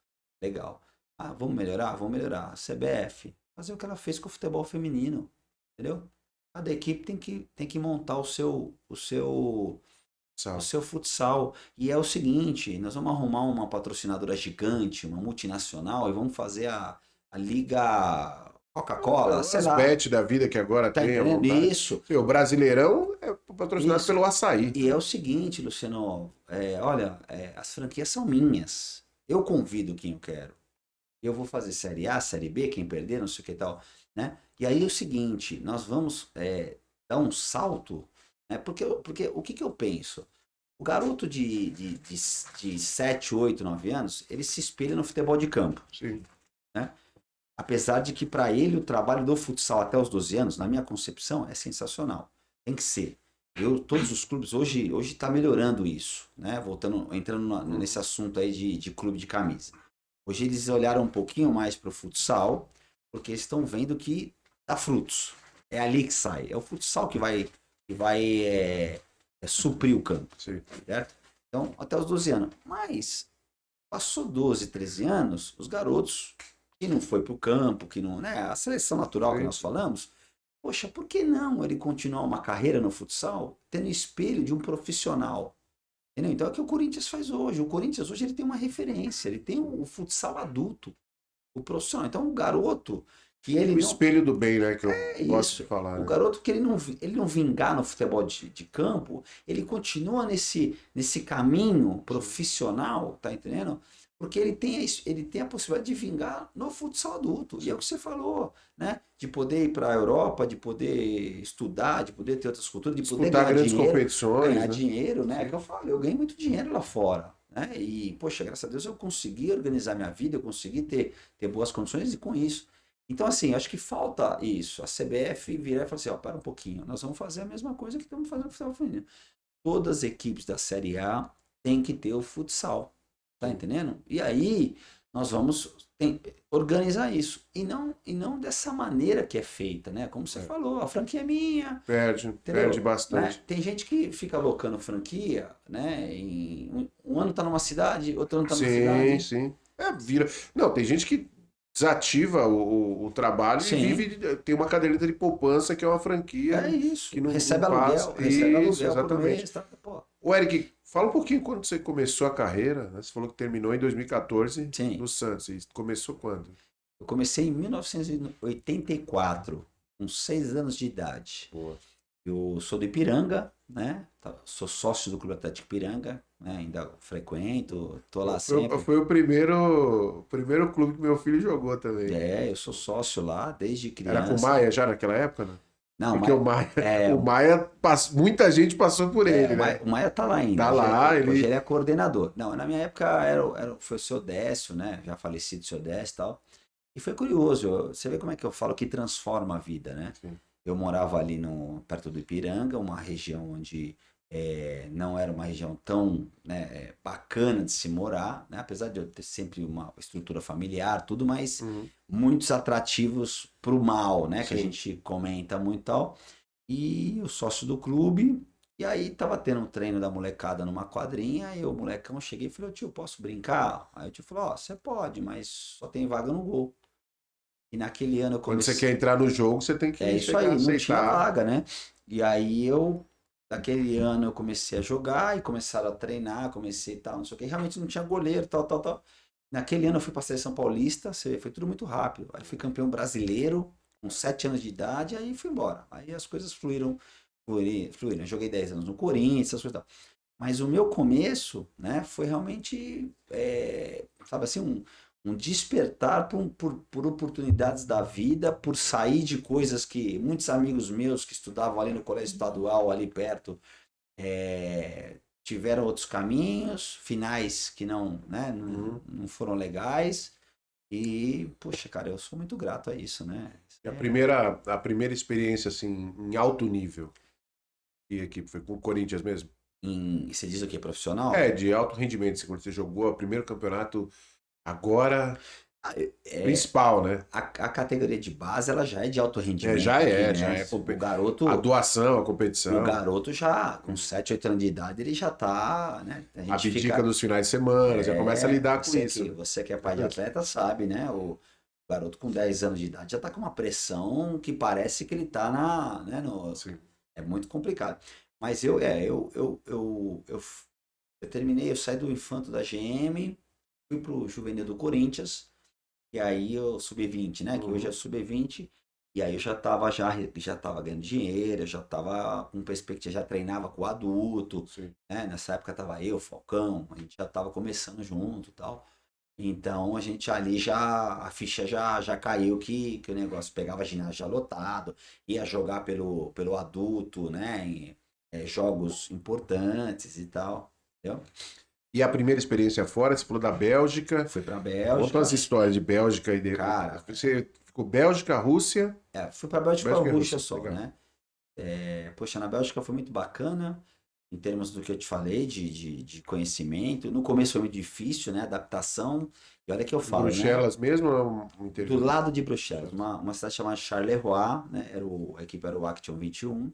Legal. Ah, vamos melhorar? Vamos melhorar. CBF, fazer o que ela fez com o futebol feminino, entendeu? Cada equipe tem que montar o Sal. seu futsal. E é o seguinte, nós vamos arrumar uma patrocinadora gigante, uma multinacional, e vamos fazer a Liga Coca-Cola, sei As lá. bet da vida que agora Tá tem à entendendo? vontade. Isso, Sim, o Brasileirão é patrocinado isso. pelo Açaí. E é o seguinte, Luciano, olha, as franquias são minhas. Eu convido quem eu quero. Eu vou fazer Série A, Série B, quem perder, não sei o que e tal, né? E aí é o seguinte, nós vamos dar um salto, né? Porque o que que eu penso? O garoto de 7, 8, 9 anos, ele se espelha no futebol de campo, Sim. né? Apesar de que para ele o trabalho do futsal até os 12 anos, na minha concepção, é sensacional. Tem que ser. Todos os clubes hoje está melhorando isso, né? Entrando nesse assunto aí de clube de camisa. Hoje eles olharam um pouquinho mais para o futsal, porque eles estão vendo que dá frutos. É ali que sai. É o futsal que vai suprir o campo, Sim. certo? Então, até os 12 anos. Mas, passou 12, 13 anos, os garotos que não foi para o campo, que não, né, a seleção natural que Sim, nós sim. falamos, poxa, por que não ele continuar uma carreira no futsal tendo espelho de um profissional? Entendeu? Então é o que o Corinthians faz hoje. O Corinthians hoje ele tem uma referência, ele tem o futsal adulto, o profissional. Então o garoto que ele O não espelho do bem, né? Que eu é gosto de isso. falar, O né? garoto que ele não vingar no futebol de campo, ele continua nesse caminho Sim. profissional, tá entendendo? Porque ele tem a possibilidade de vingar no futsal adulto. E é o Sim. que você falou, né? De poder ir para a Europa, de poder estudar, de poder ter outras culturas, de poder Disputar grandes competições, ganhar né? dinheiro, né? É que Sim. eu falo, eu ganhei muito dinheiro lá fora. Né? E, poxa, graças a Deus eu consegui organizar minha vida, eu consegui ter boas condições e com isso então, assim, acho que falta isso. A CBF virar e falar assim, ó, para um pouquinho, nós vamos fazer a mesma coisa que estamos fazendo no futebol feminino. Todas as equipes da Série A têm que ter o futsal, tá Sim. entendendo? E aí nós vamos organizar isso. E não dessa maneira que é feita, né? Como você É. falou, a franquia é minha, Perde entendeu? Né? bastante. Tem gente que fica alocando franquia, né? Um ano tá numa cidade, outro ano tá numa Sim, cidade. sim. Vira. Não, tem gente que desativa o trabalho e Sim, vive. Tem uma caderneta de poupança que é uma franquia é que isso. não passa. Recebe Isso, aluguel por exatamente. mês, tá? Pô, O Eric, fala um pouquinho quando você começou a carreira, né? Você falou que terminou em 2014 sim. no Santos. E começou quando? Eu comecei em 1984, com 6 anos de idade. Boa. Eu sou do Ipiranga, né? Sou sócio do Clube Atlético Ipiranga, né? Ainda frequento, tô lá sempre. Foi o primeiro clube que meu filho jogou também. Eu sou sócio lá desde Era com o criança. Maia já naquela época, né? Não, Porque mas O Maia muita gente passou por ele, né? o Maia tá lá ainda. Tá lá, Hoje ele. ele é coordenador. Não, na minha época foi o seu Décio, né? Já falecido o seu Décio e tal. E foi curioso, você vê como é que eu falo que transforma a vida, né? Sim, Eu morava ali perto do Ipiranga, uma região onde não era uma região tão né, bacana de se morar, né? Apesar de eu ter sempre uma estrutura familiar, tudo, mas uhum, muitos atrativos para o mal, né? Que a sim. gente comenta muito e tal. E o sócio do clube, e aí tava tendo um treino da molecada numa quadrinha, e o molecão cheguei e falei, tio, posso brincar? Aí o tio falou, ó, você pode, mas só tem vaga no gol. E naquele ano eu Quando você comecei. quer entrar no jogo, você tem É que isso chegar a aí, não tinha aceitar. vaga, né? E aí naquele ano eu comecei a jogar e começaram a treinar, comecei e tal, não sei o que, realmente não tinha goleiro, tal, tal, tal. Naquele ano eu fui para a seleção paulista, foi tudo muito rápido. Aí fui campeão brasileiro com 7 anos de idade, aí fui embora. Aí as coisas fluíram. Eu joguei 10 anos no Corinthians, essas coisas e tal. Mas o meu começo, né, foi realmente, sabe assim, um despertar por oportunidades da vida, por sair de coisas que muitos amigos meus que estudavam ali no colégio estadual, ali perto, tiveram outros caminhos, finais que não, né, não foram legais. E, poxa, cara, eu sou muito grato a isso, né? E a primeira experiência, assim, em alto nível, e equipe foi com o Corinthians mesmo? Você diz o quê? Profissional? É, de alto rendimento, assim, quando você jogou o primeiro campeonato, agora, Ah, principal, né? a categoria de base, ela já é de alto É, rendimento já aqui, é, já né? é O a garoto, doação, a o competição, garoto já, com 7 8 anos de idade, ele já tá, né? A gente abdica fica, dos finais de semana, já começa a lidar com isso, né? você que é pai de atleta sabe, né? O garoto com 10 anos de idade já tá com uma pressão que parece que ele tá né, Sim. é muito complicado. Mas eu terminei, eu saí do Infanto da GM, fui pro Juvenil do Corinthians, e aí eu sub-20, né? Que hoje é Uhum. sub-20. E aí eu já tava ganhando dinheiro, eu já tava com perspectiva, já treinava com o adulto, Sim. né? Nessa época tava eu, Falcão, a gente já tava começando junto e tal. Então a gente ali a ficha já caiu que o negócio pegava ginásio já lotado, ia jogar pelo adulto, né? Jogos importantes e tal, entendeu? E a primeira experiência fora, você falou da Bélgica. Fui pra Conta as Bélgica, histórias de Bélgica e cara, você ficou Bélgica, Rússia, fui pra Bélgica e pra Bélgica e Rússia Rússia. só, Legal. né? Poxa, na Bélgica foi muito bacana, em termos do que eu te falei, de conhecimento. No começo foi muito difícil, né? Adaptação. E olha que eu Em falo, né? Bruxelas mesmo ou no Do interior? lado de Bruxelas, uma cidade chamada Charleroi, né? A equipe era o Action 21.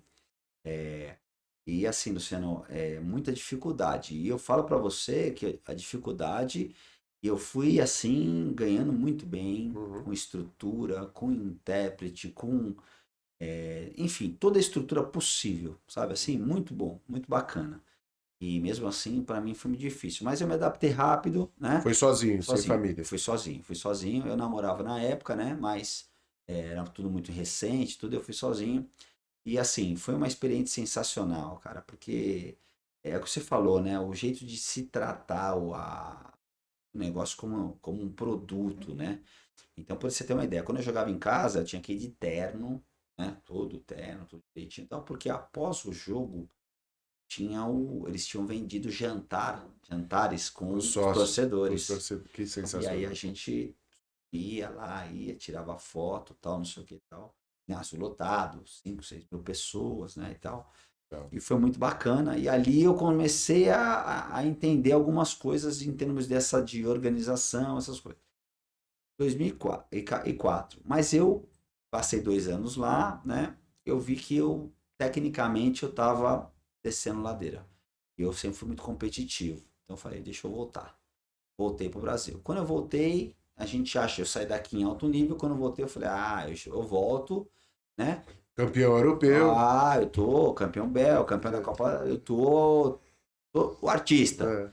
E assim, Luciano, muita dificuldade. E eu falo para você que a dificuldade, eu fui assim, ganhando muito bem, Uhum. com estrutura, com intérprete, enfim, toda a estrutura possível, sabe? Assim, muito bom, muito bacana. E mesmo assim, para mim foi muito difícil. Mas eu me adaptei rápido, né? Foi sozinho, sem Sozinho. família. Fui sozinho. Eu namorava na época, né? Mas era tudo muito recente, tudo eu fui sozinho. E assim, foi uma experiência sensacional, cara, porque é o que você falou, né? O jeito de se tratar o negócio como um produto, né? Então, para você ter uma ideia, quando eu jogava em casa, eu tinha que ir de terno, né? Todo terno, tudo direitinho. Então, porque após o jogo, eles tinham vendido jantares com Os os sócios, os torcedores. torcedores. Que E aí a sensacional. gente ia lá, tirava foto, tal, não sei o que e tal. Ginásio lotado, 5, 6 mil pessoas, né, e tal. Legal. E foi muito bacana. E ali eu comecei a entender algumas coisas em termos de organização, essas coisas. 2004. Mas eu passei 2 anos lá, né? Eu vi que tecnicamente, eu estava descendo ladeira. E eu sempre fui muito competitivo. Então eu falei, deixa eu voltar. Voltei para o Brasil. Quando eu voltei, a gente acha, eu saí daqui em alto nível. Quando eu voltei, eu falei, eu volto, né? Campeão europeu. Eu tô campeão belga, campeão da Copa, eu tô o artista. É,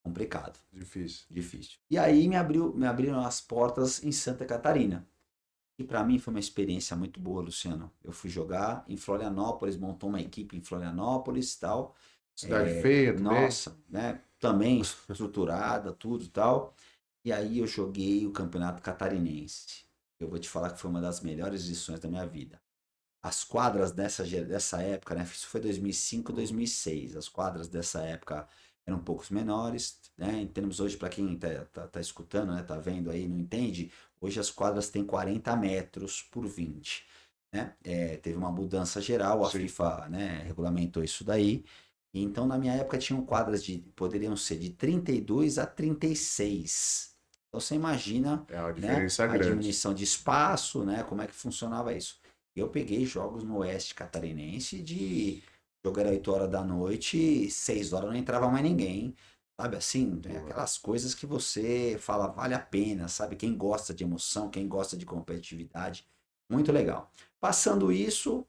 Complicado, difícil. difícil. E aí me abriram as portas em Santa Catarina. E para mim foi uma experiência muito boa, Luciano. Eu fui jogar em Florianópolis, montou uma equipe em Florianópolis e tal. Cidade feia também. Nossa, né? Também estruturada, tudo e tal. E aí eu joguei o Campeonato Catarinense. Eu vou te falar que foi uma das melhores lições da minha vida. As quadras dessa época, né? Isso foi 2005, 2006. As quadras dessa época eram um poucos menores, né? Em termos hoje, para quem tá escutando, né? Tá vendo aí, não entende, hoje as quadras têm 40 metros por 20, né? Teve uma mudança geral, a Sim. FIFA, né, regulamentou isso daí. E então, na minha época, tinham quadras poderiam ser de 32 a 36. Então, você imagina, É uma né, diferença a grande. diminuição de espaço, né? Como é que funcionava isso? Eu peguei jogos no Oeste Catarinense de jogo era 8 horas da noite, 6 horas não entrava mais ninguém. Sabe assim, aquelas coisas que você fala, vale a pena, sabe? Quem gosta de emoção, quem gosta de competitividade, muito legal. Passando isso,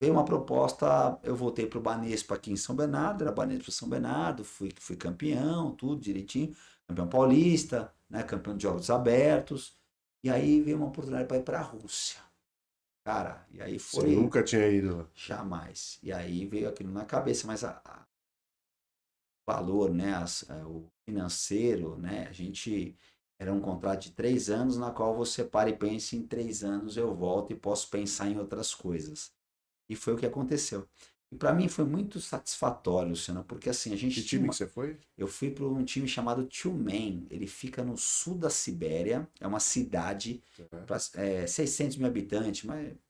veio uma proposta, eu voltei para o Banespa aqui em São Bernardo, era Banespa São Bernardo, fui campeão, tudo direitinho, campeão paulista, né, campeão de jogos abertos. E aí veio uma oportunidade para ir para a Rússia. Cara, e aí Você foi nunca tinha ido lá. jamais. E aí veio aquilo na cabeça, mas o valor, né, o financeiro, né, a gente era um contrato de 3 anos na qual você para e pensa em 3 anos eu volto e posso pensar em outras coisas. E foi o que aconteceu. E para mim foi muito satisfatório, Luciano, porque assim, a Que gente tinha time que uma, você foi? eu fui para um time chamado Tyumen. Ele fica no sul da Sibéria. É uma cidade É. para 600 mil habitantes,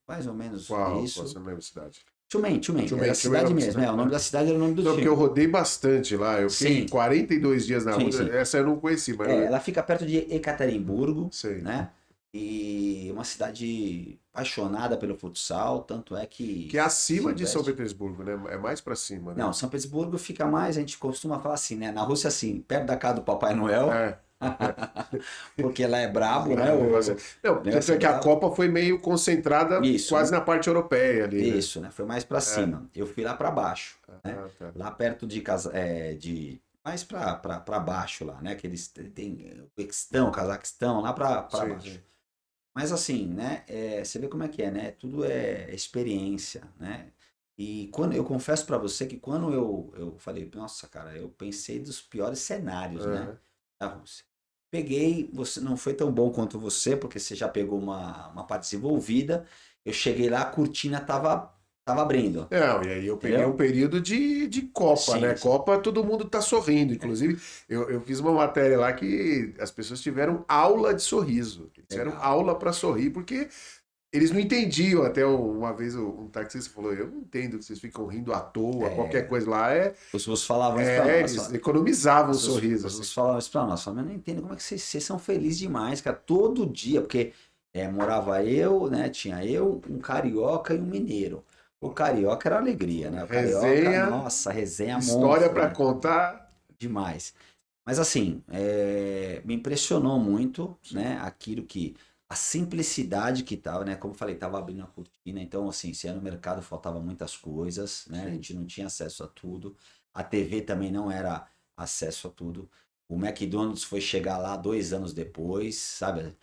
mais ou menos Qual? Qual você isso. não lembra a cidade? Tyumen. Era a Tchumei é o cidade nome da mesmo. cidade? É, o nome da cidade era o nome do Não, porque eu time. rodei bastante lá. Eu fiquei Sim, 42 dias na sim, Rússia. sim. Essa eu não conheci, mas Ela fica perto de Ekaterimburgo, sei. né? E uma cidade apaixonada pelo futsal, tanto é Que que é se acima de São investe. Petersburgo, né? É mais pra cima, né? Não, São Petersburgo fica mais, a gente costuma falar assim, né? Na Rússia, assim, perto da casa do Papai Noel, É. porque lá é brabo, né? Lá, o negócio O Não, tanto negócio é é que a brabo. Copa foi meio concentrada Isso, quase na parte europeia ali, né? isso, né? Foi mais pra É. cima. Eu fui lá pra baixo, né? Ah, tá. Lá perto de mais pra baixo lá, né? Que eles têm o Uzbequistão, Cazaquistão, lá pra Sim, baixo. sim. Mas assim, né? Você vê como é que é, né? Tudo é experiência, né? E quando eu confesso pra você que quando eu falei, nossa, cara, eu pensei dos piores cenários, né? Aham. Da Rússia. Peguei, você não foi tão bom quanto você, porque você já pegou uma parte desenvolvida. Eu cheguei lá, a cortina tava abrindo, Não, e aí eu peguei um entendeu? período de Copa, né? Sim, sim. Copa todo mundo tá sorrindo. Inclusive, eu fiz uma matéria lá que as pessoas tiveram aula de sorriso. Eles tiveram Legal. aula para sorrir, porque eles não entendiam. Até uma vez um taxista falou: Eu não entendo que vocês ficam rindo à toa, qualquer coisa lá Os russos falavam isso pra nós. Eles economizavam o sorriso, Os assim. russos falavam isso pra nós. Falavam, eu não entendo como é que vocês são felizes demais, cara. Todo dia, porque morava eu, né? Tinha eu, um carioca e um mineiro. O carioca era alegria, né? O carioca, Resenha, nossa, resenha história monstro, para né? contar. Demais. Mas assim, me impressionou muito, né? Aquilo que a simplicidade que tava, né? Como eu falei, tava abrindo a cortina, então assim, se era no mercado faltava muitas coisas, né? A Sim. gente não tinha acesso a tudo. A TV também não era acesso a tudo. O McDonald's foi chegar lá 2 anos depois, sabe?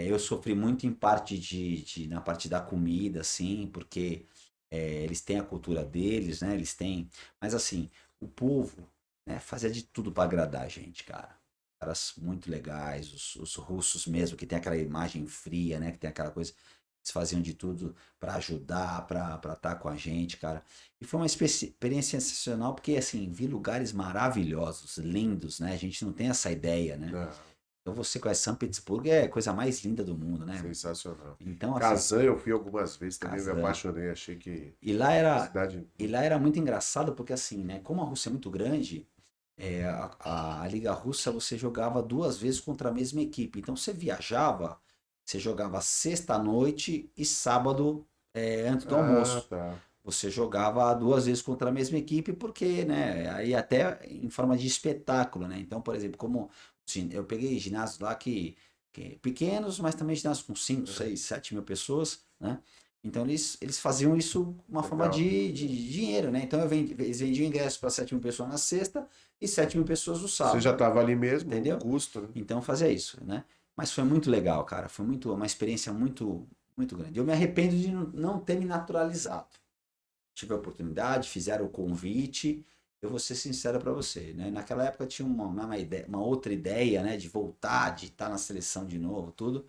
Eu sofri muito em parte na parte da comida, assim, porque eles têm a cultura deles, né? Eles têm, mas assim, o povo, né, fazia de tudo para agradar a gente, cara. Caras muito legais, os russos mesmo, que tem aquela imagem fria, né, que tem aquela coisa, eles faziam de tudo para ajudar, para estar com a gente, cara. E foi uma experiência sensacional, porque assim, vi lugares maravilhosos, lindos, né? A gente não tem essa ideia, né? Não, Então você conhece São Petersburgo, é a coisa mais linda do mundo, né? sensacional. Então, assim, Kazan eu fui algumas vezes também, me Kazan. apaixonei. Achei que E lá a era, cidade. e lá era muito engraçado, porque assim, né? Como a Rússia é muito grande, a Liga Russa você jogava 2 vezes contra a mesma equipe. Então você viajava, você jogava sexta à noite e sábado antes do Ah, almoço. tá. Você jogava 2 vezes contra a mesma equipe, porque, né? Aí até em forma de espetáculo, né? Então, por exemplo, como assim, eu peguei ginásios lá que pequenos, mas também ginásios com 5, É, 6, 7 mil pessoas, né? Então eles faziam isso uma forma legal. de dinheiro, né? Então eles vendiam ingressos para 7 mil pessoas na sexta e 7 mil pessoas no Você já sábado, estava ali mesmo, o entendeu? custo, né? Então fazia isso, né? Mas foi muito legal, cara. Foi uma experiência muito grande. Eu me arrependo de não ter me naturalizado. Tive a oportunidade, fizeram o convite. Eu vou ser sincero para você, né? Naquela época tinha uma outra ideia, né? De voltar, de estar na seleção de novo, tudo.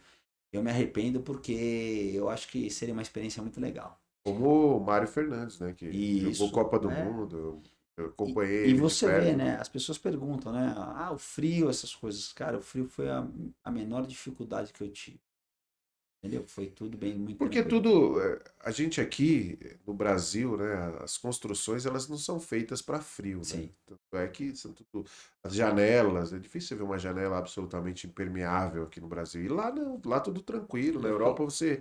Eu me arrependo porque eu acho que seria uma experiência muito legal. Como o Mário Fernandes, né? Que E jogou isso, Copa do né? Mundo, eu E, acompanhei e ele de você vê, perto. né? As pessoas perguntam, né? Ah, o frio, essas coisas. Cara, o frio foi a menor dificuldade que eu tive. Entendeu? Foi tudo bem, muito Porque tranquilo. tudo, a gente aqui no Brasil, né, as construções elas não são feitas para frio, né? Sim. Tanto é que são tudo, as janelas, é difícil você ver uma janela absolutamente impermeável aqui no Brasil. E lá não, lá tudo tranquilo. Na Eu, Europa você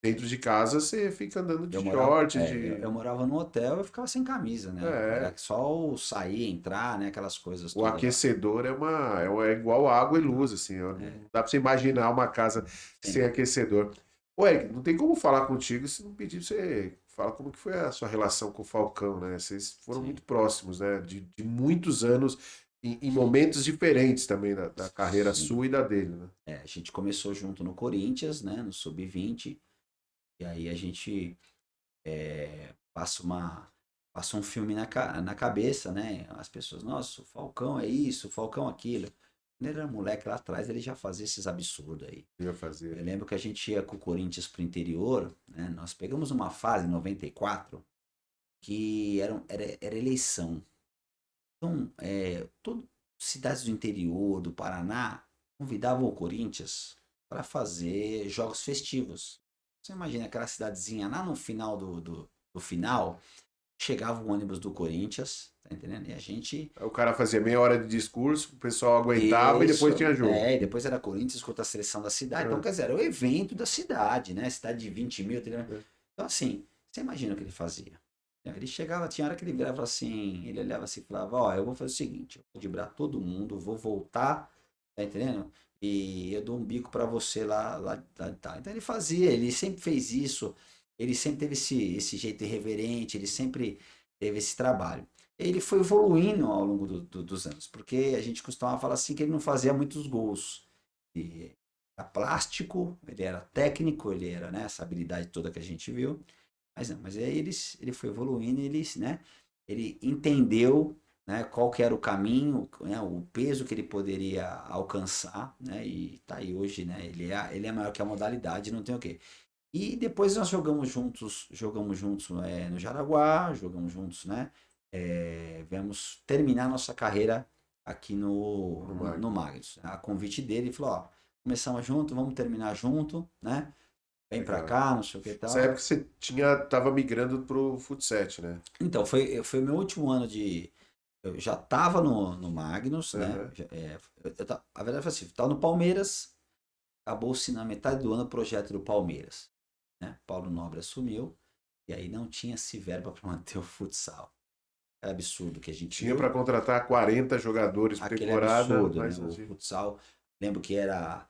dentro de casa você fica andando Eu de morava, short, eu morava no hotel e eu ficava sem camisa, né? é, Era só o sair, entrar, né? Aquelas coisas o todas lá. aquecedor é igual água e luz, assim. Não É, dá pra você imaginar uma casa sem sim. aquecedor. Ô, Eric, não tem como falar contigo se não pedir pra você falar como que foi a sua relação com o Falcão, né? Vocês foram Sim. muito próximos, né? De muitos anos. em momentos diferentes também da carreira Sim. sua e da dele, né? A gente começou junto no Corinthians, né? No Sub-20. E aí a gente passa um filme na cabeça, né? As pessoas, nossa, o Falcão é isso, o Falcão é aquilo. Quando ele era moleque lá atrás, ele já fazia esses absurdos aí. Ia Eu fazer. lembro que a gente ia com o Corinthians pro interior, né? Nós pegamos uma fase em 94 que era eleição. Então, todas as cidades do interior do Paraná convidavam o Corinthians para fazer jogos festivos. Você imagina aquela cidadezinha lá no final do final, chegava o ônibus do Corinthians, tá entendendo? E a gente. Aí o cara fazia meia hora de discurso, o pessoal aguentava e depois Isso, tinha jogo. e depois era Corinthians contra a seleção da cidade. Então, É, quer dizer, era o evento da cidade, né? Cidade de 20 mil, 30 mil. é. Então, assim, você imagina o que ele fazia. Ele chegava, tinha hora que ele virava assim, ele olhava assim e falava, ó, eu vou fazer o seguinte, eu vou driblar todo mundo, vou voltar, tá entendendo? E eu dou um bico pra você tá. Então ele fazia, ele sempre fez isso, ele sempre teve esse jeito irreverente, ele sempre teve esse trabalho. Ele foi evoluindo ao longo dos anos, porque a gente costumava falar assim que ele não fazia muitos gols. Ele era plástico, ele era técnico, ele era, né, essa habilidade toda que a gente viu. Mas não, mas aí ele foi evoluindo, ele entendeu, né, qual que era o caminho, né, o peso que ele poderia alcançar, né, e tá aí hoje, né, ele é maior que a modalidade, não tem o quê. E depois nós jogamos juntos no Jaraguá, jogamos juntos, né, viemos terminar nossa carreira aqui No no Magno. Magnus. A convite dele, ele falou, ó, começamos junto, vamos terminar junto, né, vem pra Legal. cá, não sei o que e Nessa tal. época você tava migrando pro futsal, né? Então, foi meu último ano de. Eu já estava no Magnus, né? Aham. A verdade foi assim: estava no Palmeiras, acabou-se na metade do ano o projeto do Palmeiras. Né? Paulo Nobre assumiu, e aí não tinha-se verba para manter o futsal. Era absurdo que a gente Tinha para viu, contratar 40 jogadores por aquele temporada, absurdo, né? mas O assim. futsal, lembro que era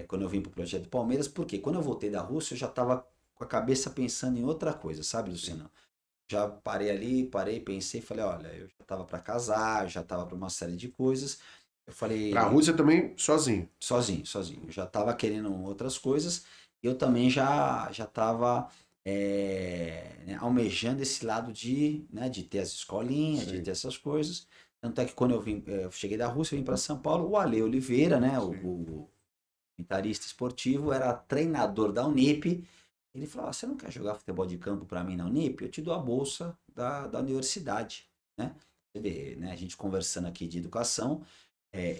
quando eu vim para o projeto do Palmeiras, porque quando eu voltei da Rússia, eu já estava com a cabeça pensando em outra coisa, sabe, Sim. Luciano? Já parei ali, pensei, falei, olha, eu já estava para casar, eu já estava para uma série de coisas. Eu Pra falei, Rússia também sozinho. sozinho. Eu já estava querendo outras coisas. E eu também já estava né, almejando esse lado de ter as escolinhas, de Sim, ter essas coisas. Tanto é que quando eu cheguei da Rússia, eu vim para São Paulo, o Ale Oliveira, né, sim. o comentarista esportivo, era treinador da Unip. Ele falou: "Ah, você não quer jogar futebol de campo para mim na Unip? Eu te dou a bolsa da universidade." Né? Você vê, né, a gente conversando aqui de educação,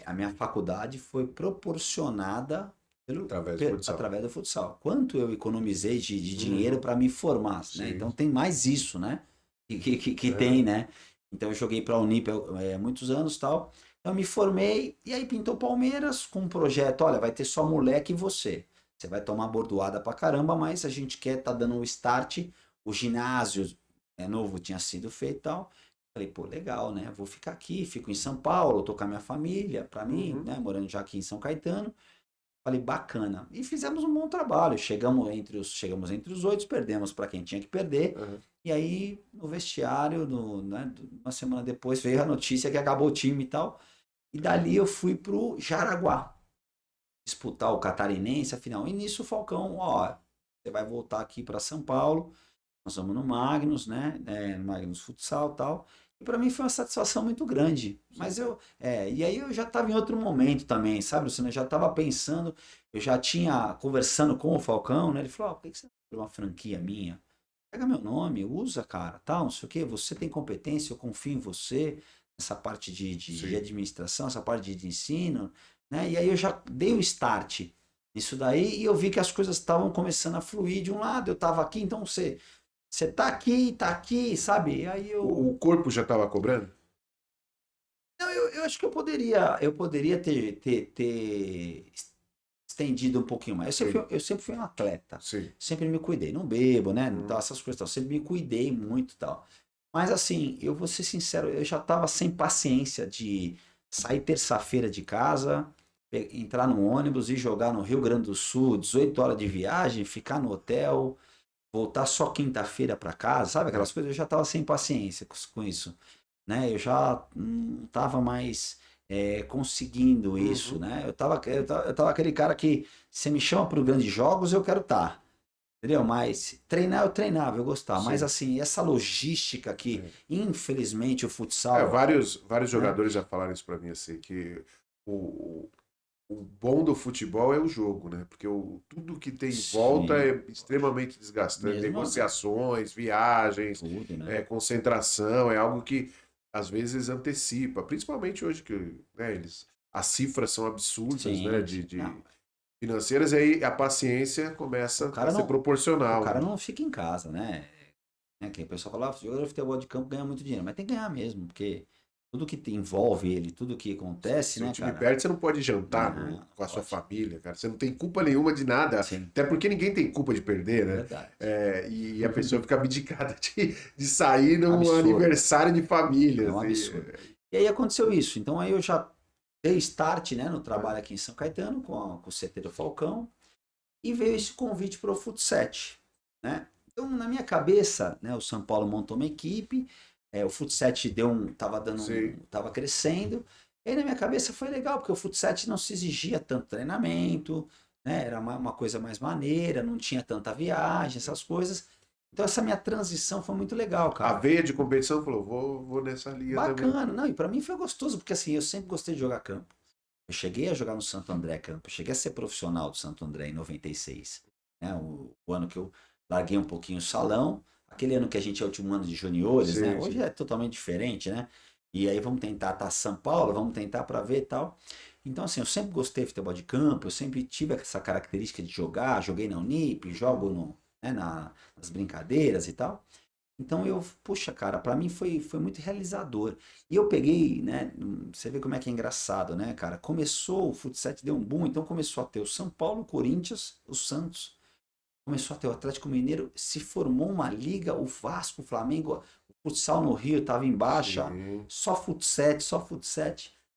a minha faculdade foi proporcionada Através do futsal. através do futsal. Quanto eu economizei de dinheiro Uhum. para me formar, né? Sim. Então tem mais isso, né? Que tem, Aham. né? Então eu joguei para a Unip muitos anos tal. Eu me formei e aí pintou Palmeiras com um projeto. Olha, vai ter só moleque e você. Você vai tomar bordoada pra caramba, mas a gente quer tá dando um start. O ginásio novo tinha sido feito e tal. Falei, pô, legal, né? Vou ficar aqui, fico em São Paulo, tô com a minha família, pra mim, Uhum. né? Morando já aqui em São Caetano. Falei, bacana. E fizemos um bom trabalho. Chegamos entre os oito, perdemos para quem tinha que perder. Aham. E aí, no vestiário, né, uma semana depois, veio a notícia que acabou o time e tal. E dali eu fui pro Jaraguá disputar o Catarinense, afinal. E nisso o Falcão, ó, você vai voltar aqui para São Paulo. Nós vamos no Magnus, né? No Magnus Futsal e tal. E para mim foi uma satisfação muito grande. Sim. E aí eu já estava em outro momento também, sabe, Luciano? Eu já estava pensando, eu já tinha conversando com o Falcão, né? Ele falou: por que você não abre uma franquia minha? Pega meu nome, usa, cara, tal, não sei o quê. Você tem competência, eu confio em você, essa parte de Sim. administração, essa parte de ensino, né? E aí eu já dei o start nisso daí e eu vi que as coisas estavam começando a fluir de um lado, eu estava aqui, então você tá aqui, sabe? E aí O corpo já estava cobrando? não, eu acho que eu poderia ter estendido um pouquinho mais. Sim. Eu sempre fui um atleta, Sim. sempre me cuidei, não bebo, né? Então, Uhum. essas coisas, tal. Sempre me cuidei muito, e tal. Mas assim, eu vou ser sincero, eu já estava sem paciência de sair terça-feira de casa, entrar no ônibus e jogar no Rio Grande do Sul, 18 horas de viagem, ficar no hotel, voltar só quinta-feira para casa, sabe aquelas É. coisas? Eu já estava sem paciência com isso. né? Eu já não tava mais conseguindo isso, Uhum. né? Eu tava aquele cara que você me chama para os grandes jogos, eu quero estar. Entendeu? Mas treinar eu treinava, eu gostava. Mas Sim. assim, essa logística que, É. infelizmente, o É, futsal, vários né? jogadores já falaram isso pra mim, assim, que o, o bom do futebol é o jogo, né? Porque tudo que tem em volta Sim, é extremamente desgastante. mesmo Negociações, viagens, tudo, né? concentração, é algo que às vezes antecipa, principalmente hoje que, né, as cifras são absurdas, né, Sim, sim. Não, de financeiras, e aí a paciência o começa a cara ser não, o proporcional, cara né? não fica em casa, né? Que o pessoal fala, ah, jogador de futebol de campo ganha muito dinheiro, mas tem que ganhar mesmo, porque tudo que envolve ele, tudo que acontece, Se o né, time cara? perde, você não pode jantar Não, não com a sua pode. família, cara. Você não tem culpa nenhuma de nada. Sim, Até porque ninguém tem culpa de perder, né? verdade. E a pessoa fica abdicada de sair num Absurdo. aniversário de família. É um Assim. absurdo. E aí aconteceu isso. Então aí eu já dei start, né, no trabalho aqui em São Caetano com o CT do Falcão e veio esse convite para o Futset, né? Então na minha cabeça, né, o São Paulo montou uma equipe, o Futset Sim. tava crescendo. E aí na minha cabeça foi legal porque o Futset não se exigia tanto treinamento, né? Era uma coisa mais maneira, não tinha tanta viagem, essas coisas. Então essa minha transição foi muito legal, A cara. veia de competição falou: vou nessa linha também. Bacana, não, e para mim foi gostoso, porque assim, eu sempre gostei de jogar campo. Eu cheguei a jogar no Santo André Campo, eu cheguei a ser profissional do Santo André em 96, né? O ano que eu larguei um pouquinho o salão, aquele ano que a gente é o último ano de juniores, né? Sim, Hoje sim. é totalmente diferente, né? E aí vamos tentar estar São Paulo, vamos tentar para ver e tal. Então assim, eu sempre gostei de futebol de campo, eu sempre tive essa característica de jogar, joguei na Unip, jogo no, né, nas brincadeiras e tal. Então eu, puxa, cara, pra mim foi muito realizador. E eu peguei, né? Você vê como é que é engraçado, né, cara? Começou, o futsal deu um boom, então começou a ter o São Paulo, o Corinthians, o Santos, começou a ter o Atlético Mineiro, se formou uma liga, o Vasco, o Flamengo, o futsal no Rio estava em baixa, Sim. só futsal,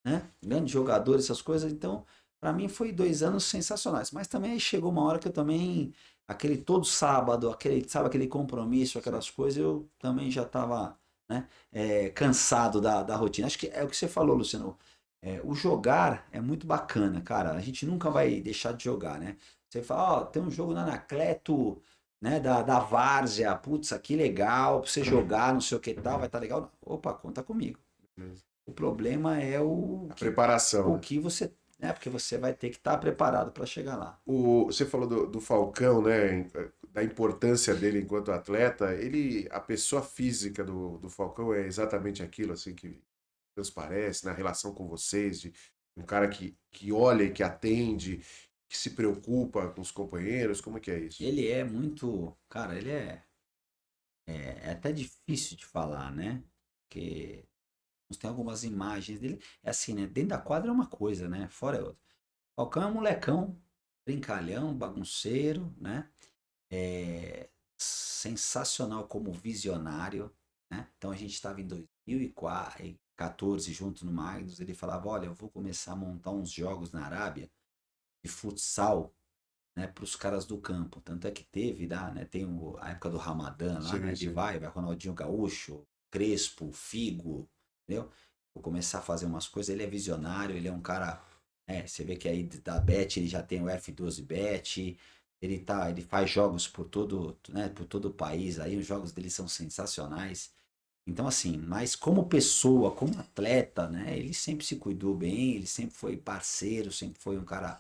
né? Grandes jogadores, essas coisas. Então, para mim foi 2 anos sensacionais. Mas também aí chegou uma hora que eu também, aquele todo sábado, aquele, sabe, aquele compromisso, Sim. aquelas coisas, eu também já estava, né, cansado da rotina. Acho que é o que você falou, Luciano. O jogar é muito bacana, cara. A gente nunca vai deixar de jogar, né? Você fala, ó, tem um jogo na Anacleto, né, da Várzea, putz, que legal, pra você jogar, não sei o que tal, vai estar legal. Opa, conta comigo. O problema é A preparação, o né? que você, né, porque você vai ter que estar preparado para chegar lá. Você falou do Falcão, né? Da importância dele enquanto atleta. A pessoa física do Falcão é exatamente aquilo, assim, que transparece na relação com vocês, de um cara que olha e que atende, que se preocupa com os companheiros. Como é que é isso? Ele é muito, cara, é até difícil de falar, né? Porque tem algumas imagens dele, é assim, né? Dentro da quadra é uma coisa, né? Fora é outra. Falcão é um molecão, brincalhão, bagunceiro, né? É sensacional como visionário, né? Então a gente estava em 2014 junto no Magnus, ele falava, olha, eu vou começar a montar uns jogos na Arábia de futsal, né, para os caras do campo. Tanto é que teve, né, tem a época do Ramadã lá, Sim, né, de sim. vai Ronaldinho Gaúcho, Crespo, Figo, entendeu? Vou começar a fazer umas coisas, ele é visionário, ele é um cara, você vê que aí da Bet ele já tem o F12 Bet, ele faz jogos por todo, né, por todo o país, aí os jogos dele são sensacionais. Então assim, mas como pessoa, como atleta, né, ele sempre se cuidou bem, ele sempre foi parceiro, sempre foi um cara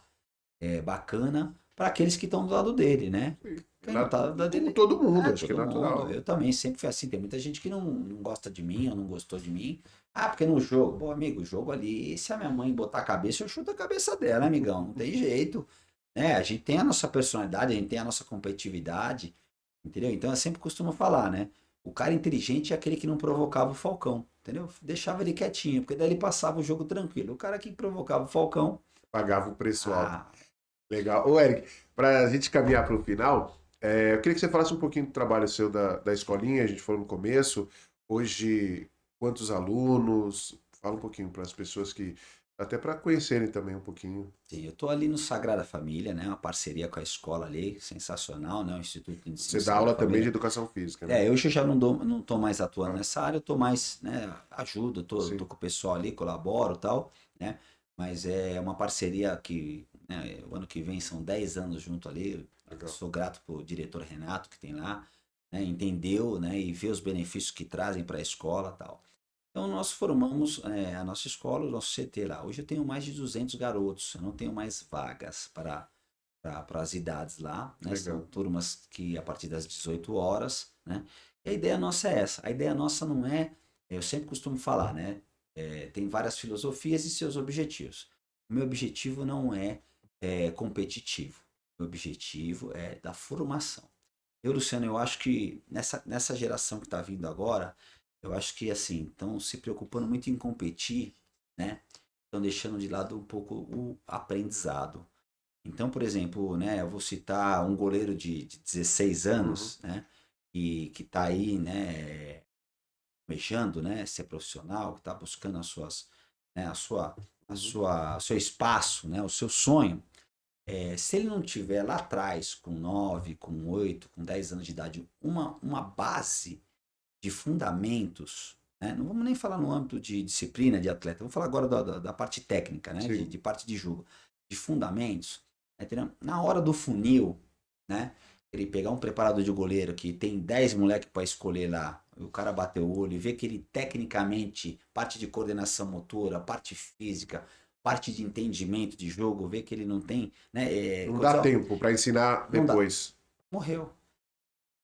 bacana para aqueles que estão do lado dele, né? Sim. Quem não tá do lado Como dele, todo mundo, acho que é todo mundo. natural. Eu também sempre fui assim. Tem muita gente que não gosta de mim ou não gostou de mim. Ah, porque no jogo, pô, amigo, o jogo ali, se a minha mãe botar a cabeça, eu chuto a cabeça dela, amigão. Não tem jeito. Né? A gente tem a nossa personalidade, a gente tem a nossa competitividade, entendeu? Então eu sempre costumo falar, né? O cara inteligente é aquele que não provocava o Falcão, entendeu? Deixava ele quietinho, porque daí ele passava o jogo tranquilo. O cara que provocava o Falcão, Pagava o preço alto. ah, Legal. Ô, Eric, para a gente caminhar para o final, eu queria que você falasse um pouquinho do trabalho seu da escolinha, a gente falou no começo. Hoje, quantos alunos? Fala um pouquinho para as pessoas que Até para conhecerem também um pouquinho. Sim, eu estou ali no Sagrada Família, né? Uma parceria com a escola ali, sensacional, né? O Instituto de Ensino Você dá Sagrada aula também de Família. educação física, né? É, hoje eu já não tô mais atuando Ah, nessa área, eu tô mais, né, ajudo, tô sim, com o pessoal ali, colaboro e tal, né? Mas é uma parceria que, né, o ano que vem são 10 anos junto ali. Eu legal. sou grato pro diretor Renato que tem lá, né, entendeu, né, e vê os benefícios que trazem para a escola e tal. Então nós formamos a nossa escola, o nosso CT lá. Hoje eu tenho mais de 200 garotos, eu não tenho mais vagas para as idades lá, né? São Legal. turmas que a partir das 18 horas, né? E a ideia nossa é essa. A ideia nossa não é, eu sempre costumo falar, né? Tem várias filosofias e seus objetivos. O meu objetivo não é competitivo. O meu objetivo é da formação. Eu, Luciano, eu acho que nessa geração que está vindo agora, eu acho que assim, estão se preocupando muito em competir, né? Estão deixando de lado um pouco o aprendizado. Então, por exemplo, né, eu vou citar um goleiro de 16 Uhum, anos, né, e que está aí, né, almejando, né, ser profissional, que está buscando as suas, né, uhum. seu espaço, né, o seu sonho. Se ele não tiver lá atrás, com 9, com 8, com 10 anos de idade, uma base de fundamentos, né, não vamos nem falar no âmbito de disciplina, de atleta, vamos falar agora da parte técnica, né, Sim. de parte de jogo, de fundamentos, né, entendeu? Na hora do funil, né, ele pegar um preparador de goleiro que tem 10 moleques para escolher lá, o cara bater o olho e ver que ele tecnicamente, parte de coordenação motora, parte física, parte de entendimento de jogo, ver que ele não tem, né, Não quando dizer, dá ó, tempo para ensinar não dá, depois. morreu,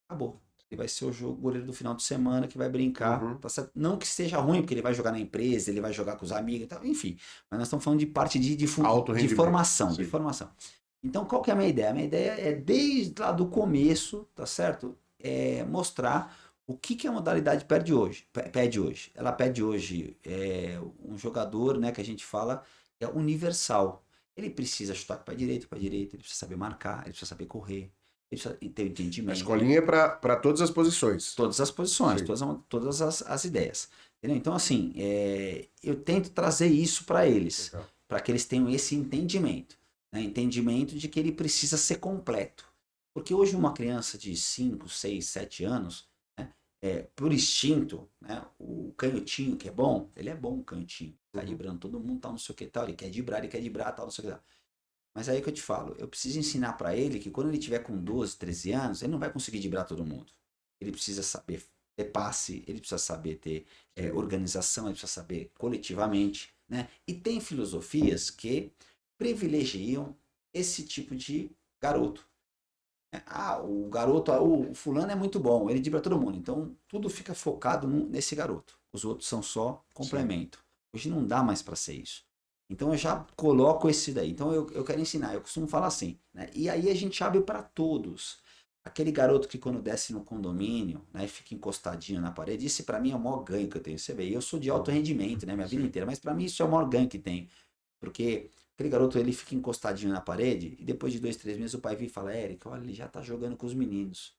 acabou. Ele vai ser o jogo goleiro do final de semana que vai brincar. Uhum. Tá certo? Não que seja ruim, porque ele vai jogar na empresa, ele vai jogar com os amigos, e tal, enfim. Mas nós estamos falando de parte Alto de rendimento. formação, de Sim. formação. Então, qual que é a minha ideia? A minha ideia é, desde lá do começo, tá certo? Mostrar o que a modalidade pede hoje. Pede hoje. Ela pede hoje um jogador, né, que a gente fala, é universal. Ele precisa chutar com o pé direito, ele precisa saber marcar, ele precisa saber correr, ele precisa ter o A entendimento. escolinha é para todas as posições. Todas as posições, Sim. todas as ideias. Entendeu? Então, assim, eu tento trazer isso para eles, Legal. para que eles tenham esse entendimento. Né? Entendimento de que ele precisa ser completo. Porque hoje uma criança de 5 6 7 anos, né, por instinto, né, o canhotinho que é bom, ele é bom o canhotinho. Tá Uhum. driblando todo mundo, tal, não sei o que tal, ele quer driblar, tal, não sei o que tal. Mas aí que eu te falo, eu preciso ensinar para ele que quando ele tiver com 12, 13 anos, ele não vai conseguir driblar todo mundo. Ele precisa saber ter passe, ele precisa saber ter Sim. organização, ele precisa saber coletivamente, né? E tem filosofias que privilegiam esse tipo de garoto. Né? O garoto, o fulano é muito bom, ele dribla todo mundo. Então, tudo fica focado nesse garoto. Os outros são só Sim. complemento. Hoje não dá mais para ser isso. Então, eu já coloco esse daí. Então, eu quero ensinar. Eu costumo falar assim, né? E aí a gente abre para todos. Aquele garoto que quando desce no condomínio, né, fica encostadinho na parede, isso para mim é o maior ganho que eu tenho. Você vê, eu sou de alto Uhum. rendimento, né, minha vida Sim. inteira, mas para mim isso é o maior ganho que tem. Porque aquele garoto ele fica encostadinho na parede e depois de 2, 3 meses o pai vem e fala: Eric, olha, ele já tá jogando com os meninos.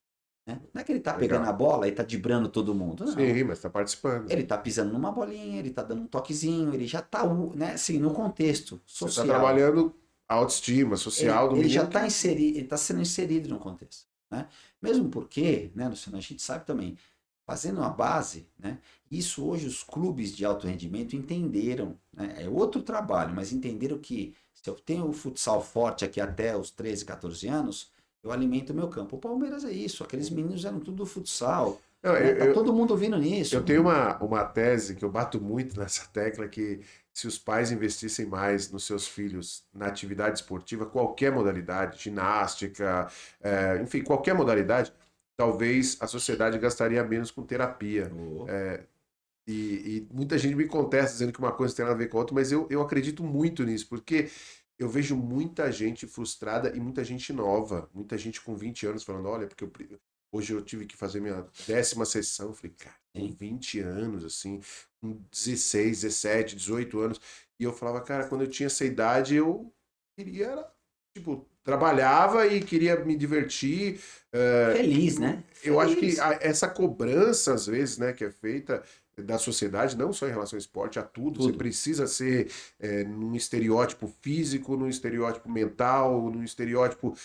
Né? Não é que ele tá pegando a Legal. bola e tá dibrando todo mundo, não. Sim, mas está participando. Ele tá pisando numa bolinha, ele tá dando um toquezinho, ele já tá, né, assim, no contexto Você está social. trabalhando a autoestima social do Ele já menino está que. inserido, ele está sendo inserido no contexto. Né? Mesmo porque, né, Luciano, a gente sabe também, fazendo uma base, né, isso hoje os clubes de alto rendimento entenderam, né, é outro trabalho, mas entenderam que se eu tenho o futsal forte aqui até os 13, 14 anos, eu alimento o meu campo. O Palmeiras é isso, aqueles meninos eram tudo do futsal, Não, né? Tá todo mundo ouvindo nisso. eu tenho uma tese que eu bato muito nessa tecla que se os pais investissem mais nos seus filhos na atividade esportiva, qualquer modalidade, ginástica, enfim, qualquer modalidade, talvez a sociedade gastaria menos com terapia. Oh, É, e muita gente me contesta dizendo que uma coisa tem nada a ver com a outra, mas eu acredito muito nisso, porque eu vejo muita gente frustrada e muita gente nova, muita gente com 20 anos falando, olha, porque hoje eu tive que fazer minha 10ª sessão, eu falei, cara, com sim. 20 anos, assim, com 16, 17, 18 anos, e eu falava, cara, quando eu tinha essa idade, eu queria, tipo, trabalhava e queria me divertir, Feliz, né? eu acho que Feliz. essa cobrança, às vezes, né, que é feita, da sociedade, não só em relação ao esporte, a tudo. Você Tudo. precisa ser num estereótipo físico, num estereótipo mental, num estereótipo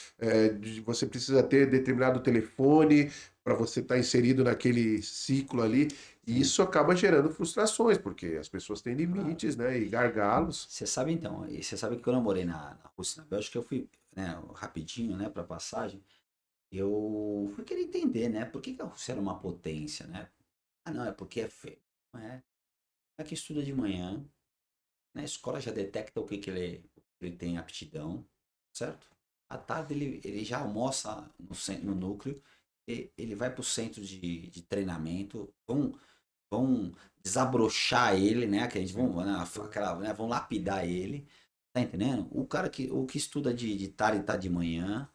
você precisa ter determinado telefone para você estar inserido naquele ciclo ali. E Sim, isso acaba gerando frustrações, porque as pessoas têm claro. limites, né? E gargalos. Você sabe então, e você sabe que quando eu morei na Rússia, na Bélgica, eu fui, né, rapidinho, né, para passagem, eu fui querer entender, né, por que que a Rússia era uma potência, né? Ah, não, é porque é feio. Não é. É que estuda de manhã, na escola já detecta o que que ele tem aptidão, certo? À tarde ele já almoça no núcleo, ele vai para o centro de treinamento, vão desabrochar ele, né? Que a gente vão, né, aquela, né, vão lapidar ele, tá entendendo? O que estuda de tarde tá de manhã.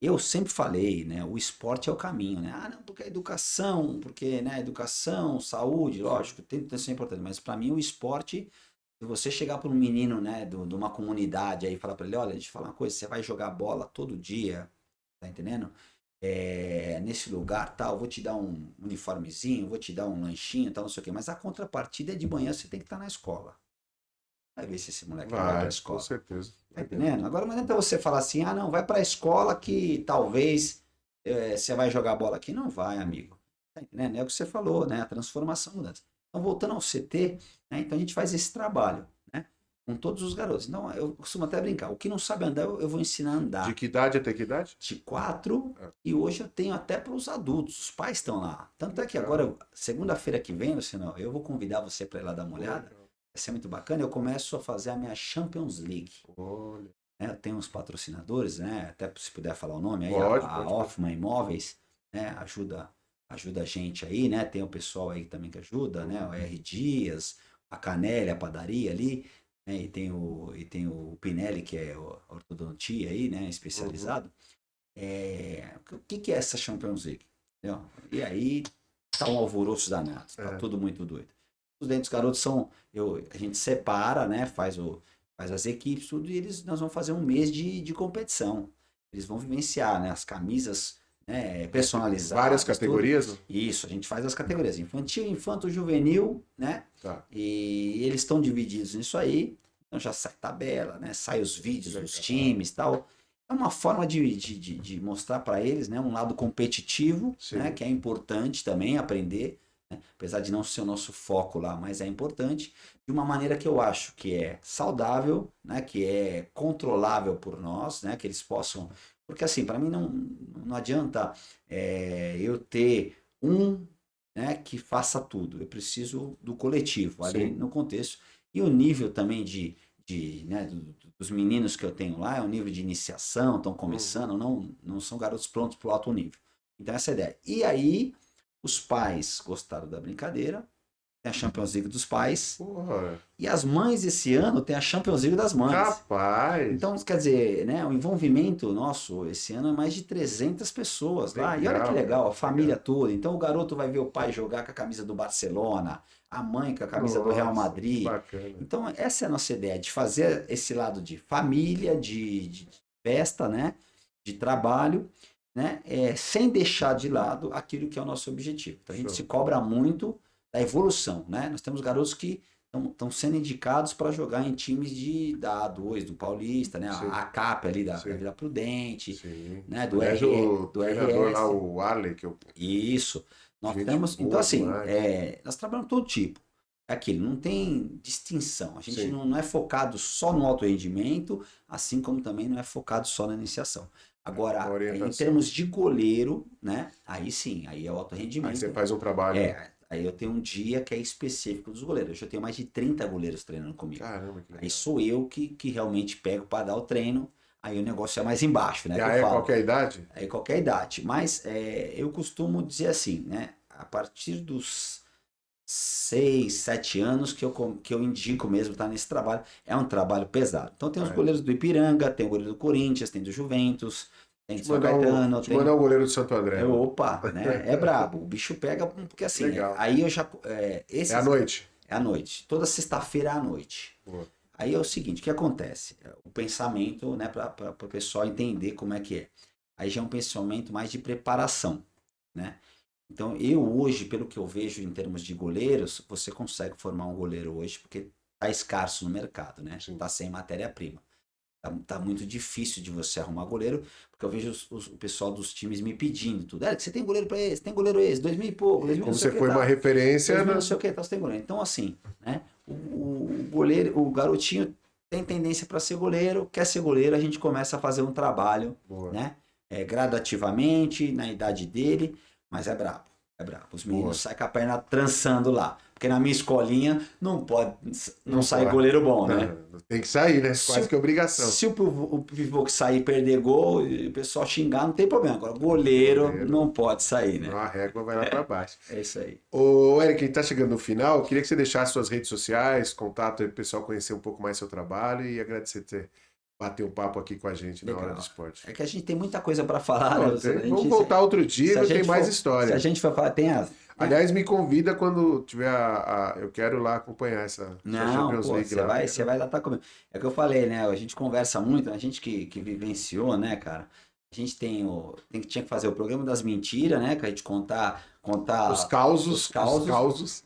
Eu sempre falei, né? O esporte é o caminho, né? Ah, não, porque a educação, porque, né? Educação, saúde, lógico, tem isso é importante, mas para mim o esporte, se você chegar para um menino, né, de uma comunidade aí e falar para ele, olha, deixa eu falar uma coisa, você vai jogar bola todo dia, tá entendendo? Nesse lugar, tal, vou te dar um uniformezinho, vou te dar um lanchinho, tal, não sei o quê. Mas a contrapartida é de manhã você tem que estar na escola. Vai ver se esse moleque não vai para a Vai, com escola. certeza. Tá Vai mesmo. entendendo? Agora não adianta você falar assim, ah, não, vai para a escola que talvez você vai jogar bola aqui. Não vai, amigo. Tá entendendo? É o que você falou, né? A transformação, mudança. Então, voltando ao CT, né? Então a gente faz esse trabalho, né? Com todos os garotos. Então, eu costumo até brincar. O que não sabe andar, eu vou ensinar a De andar que idade até que idade? de 4 Ah, e hoje eu tenho até para os adultos, os pais estão lá. Tanto é que legal. agora, segunda-feira que vem, Luciano, eu vou convidar você para ir lá dar uma Pô, olhada. legal. Vai ser muito bacana. Eu começo a fazer a minha Champions League. Olha. Né? Eu tenho uns patrocinadores, né? Até se puder falar o nome aí, Pode, a pode, pode. Hoffman Imóveis, né? Ajuda a gente aí, né? Tem o pessoal aí também que ajuda, né? O R Dias, a Canelli, a padaria ali, né? E tem o Pinelli, que é ortodontia aí, né? Uhum. Especializado. O que que é essa Champions League? Entendeu? E aí tá um alvoroço danado, tá É. tudo muito doido. Os dentes garotos são, a gente separa, né? Faz as equipes, tudo, e nós vamos fazer um mês de competição. Eles vão vivenciar, né? As camisas, né, Várias personalizadas, tudo. categorias? Não? Isso, a gente faz as categorias, infantil, infanto, juvenil, né? Tá. E eles estão divididos nisso aí. Então já sai tabela, né? Sai os vídeos dos Legal. times, tal. É uma forma de mostrar para eles, né, um lado competitivo, né, Sim. que é importante também aprender, né, apesar de não ser o nosso foco lá, mas é importante, de uma maneira que eu acho que é saudável, né, que é controlável por nós, né, que eles possam. Porque assim, para mim não adianta eu ter um, né, que faça tudo. Eu preciso do coletivo ali Sim. no contexto. E o nível também né, dos meninos que eu tenho lá é um nível de iniciação, estão Uhum. começando, não são garotos prontos para o alto nível. Então essa é a ideia. E aí, os pais gostaram da brincadeira, tem a Champions League dos pais, Porra. e as mães esse ano tem a Champions League das mães. Rapaz. Então, quer dizer, né, o envolvimento nosso esse ano é mais de 300 pessoas lá. E olha que Legal, cara. legal, a família Legal. toda. Então, o garoto vai ver o pai jogar com a camisa do Barcelona, a mãe com a camisa do Real Nossa, que Madrid. bacana. Então, essa é a nossa ideia, de fazer esse lado de família, de festa, né, de trabalho, né, sem deixar de lado aquilo que é o nosso objetivo. Então, a gente se Show. cobra muito da evolução, né? Nós temos garotos que estão sendo indicados para jogar em times da A2, do Paulista, né? Sim, A CAP ali da sim, Vila Prudente, sim. né? Aliás, o Do treinador lá, RS. o Arley, que eu... Isso. Nós Gente temos. Então, boa assim, demais. nós trabalhamos todo tipo. É aquilo, não tem distinção. A gente Sim. não é focado só no alto rendimento, assim como também não é focado só na iniciação. Uma Agora, em orientação. termos de goleiro, né? Aí sim, aí é o alto Aí você rendimento. faz um trabalho. Aí eu tenho um dia que é específico dos goleiros. Eu já tenho mais de 30 goleiros treinando comigo. Caramba, que Aí legal. sou eu que realmente pego para dar o treino. Aí o negócio é mais embaixo, né? E Que eu aí é falo. qualquer idade? Aí qualquer idade. Mas eu costumo dizer assim, né? A partir dos 6, 7 anos que eu indico mesmo estar nesse trabalho. É um trabalho pesado. Então tem os Ah, é. goleiros do Ipiranga, tem o goleiro do Corinthians, tem do Juventus, tem do São Caetano, Te mandar tem um goleiro de Santo André, lá. opa, né? É brabo. O bicho pega, porque assim, Legal. aí eu já. É à Esses noite? é à noite. Toda sexta-feira à noite. Pô, Aí é o seguinte, o que acontece? O pensamento, né, para o pessoal entender como é que é. Aí já é um pensamento mais de preparação, né? Então, eu hoje, pelo que eu vejo em termos de goleiros, você consegue formar um goleiro hoje, porque tá escasso no mercado, né? Sim. Tá sem matéria-prima. Tá muito difícil de você arrumar goleiro, porque eu vejo o pessoal dos times me pedindo tudo. Eric, você tem goleiro pra esse? Tem goleiro esse? 2000 e pouco, E 2000 não como sei o você que, foi uma tá? referência, 2000 não né? sei o que, tá? Você tem goleiro. Então, assim, né? O goleiro, o garotinho tem tendência para ser goleiro, quer ser goleiro, a gente começa a fazer um trabalho, Boa, né? Gradativamente, na idade dele, mas é brabo. É brabo. Os boa. meninos saem com a perna trançando lá. Porque na minha escolinha não pode, não Não sai pode. goleiro bom, né? Tem que sair, né? Se Quase que o, obrigação. se o pivô que sair perder gol e o pessoal xingar, não tem problema. Agora, goleiro Goleiro, não pode sair, senão né? a régua vai lá para baixo. É isso aí. Ô, Eric, tá chegando no final. Eu queria que você deixasse suas redes sociais, contato aí pro pessoal conhecer um pouco mais seu trabalho e agradecer ter bater um papo aqui com a gente na hora do Legal. esporte. É que a gente tem muita coisa para falar, né, Pô, Luciano? vamos voltar outro Se dia a que tem gente mais for, se a história. gente for falar, tem as. Né? Aliás, me convida quando tiver eu quero lá acompanhar essa Não, Champions pô, League lá. você vai lá tá comigo. É o que eu falei, né? A gente conversa muito, a gente que vivenciou, né, cara? A gente tinha que fazer o programa das mentiras, né? Que a gente Os contar os causos, os causos, causos,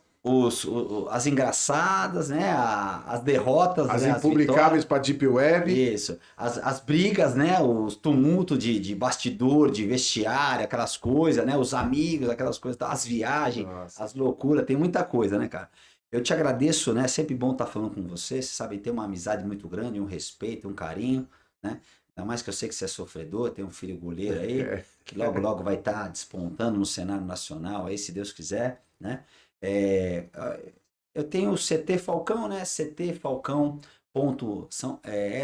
as engraçadas, né? As derrotas, as né? As vitórias. impublicáveis para Deep Web. Isso. As brigas, né? Os tumultos de bastidor, de vestiário, aquelas coisas, né? Os amigos, aquelas coisas, as viagens, Nossa, as loucuras, tem muita coisa, né, cara? Eu te agradeço, né? Sempre bom estar falando com você. Você sabe, tem uma amizade muito grande, um respeito, um carinho, né? Ainda mais que eu sei que você é sofredor, tem um filho goleiro aí, é, que logo, logo vai estar despontando no cenário nacional aí, se Deus quiser, né? É, eu tenho o CT Falcão, né? CT Falcão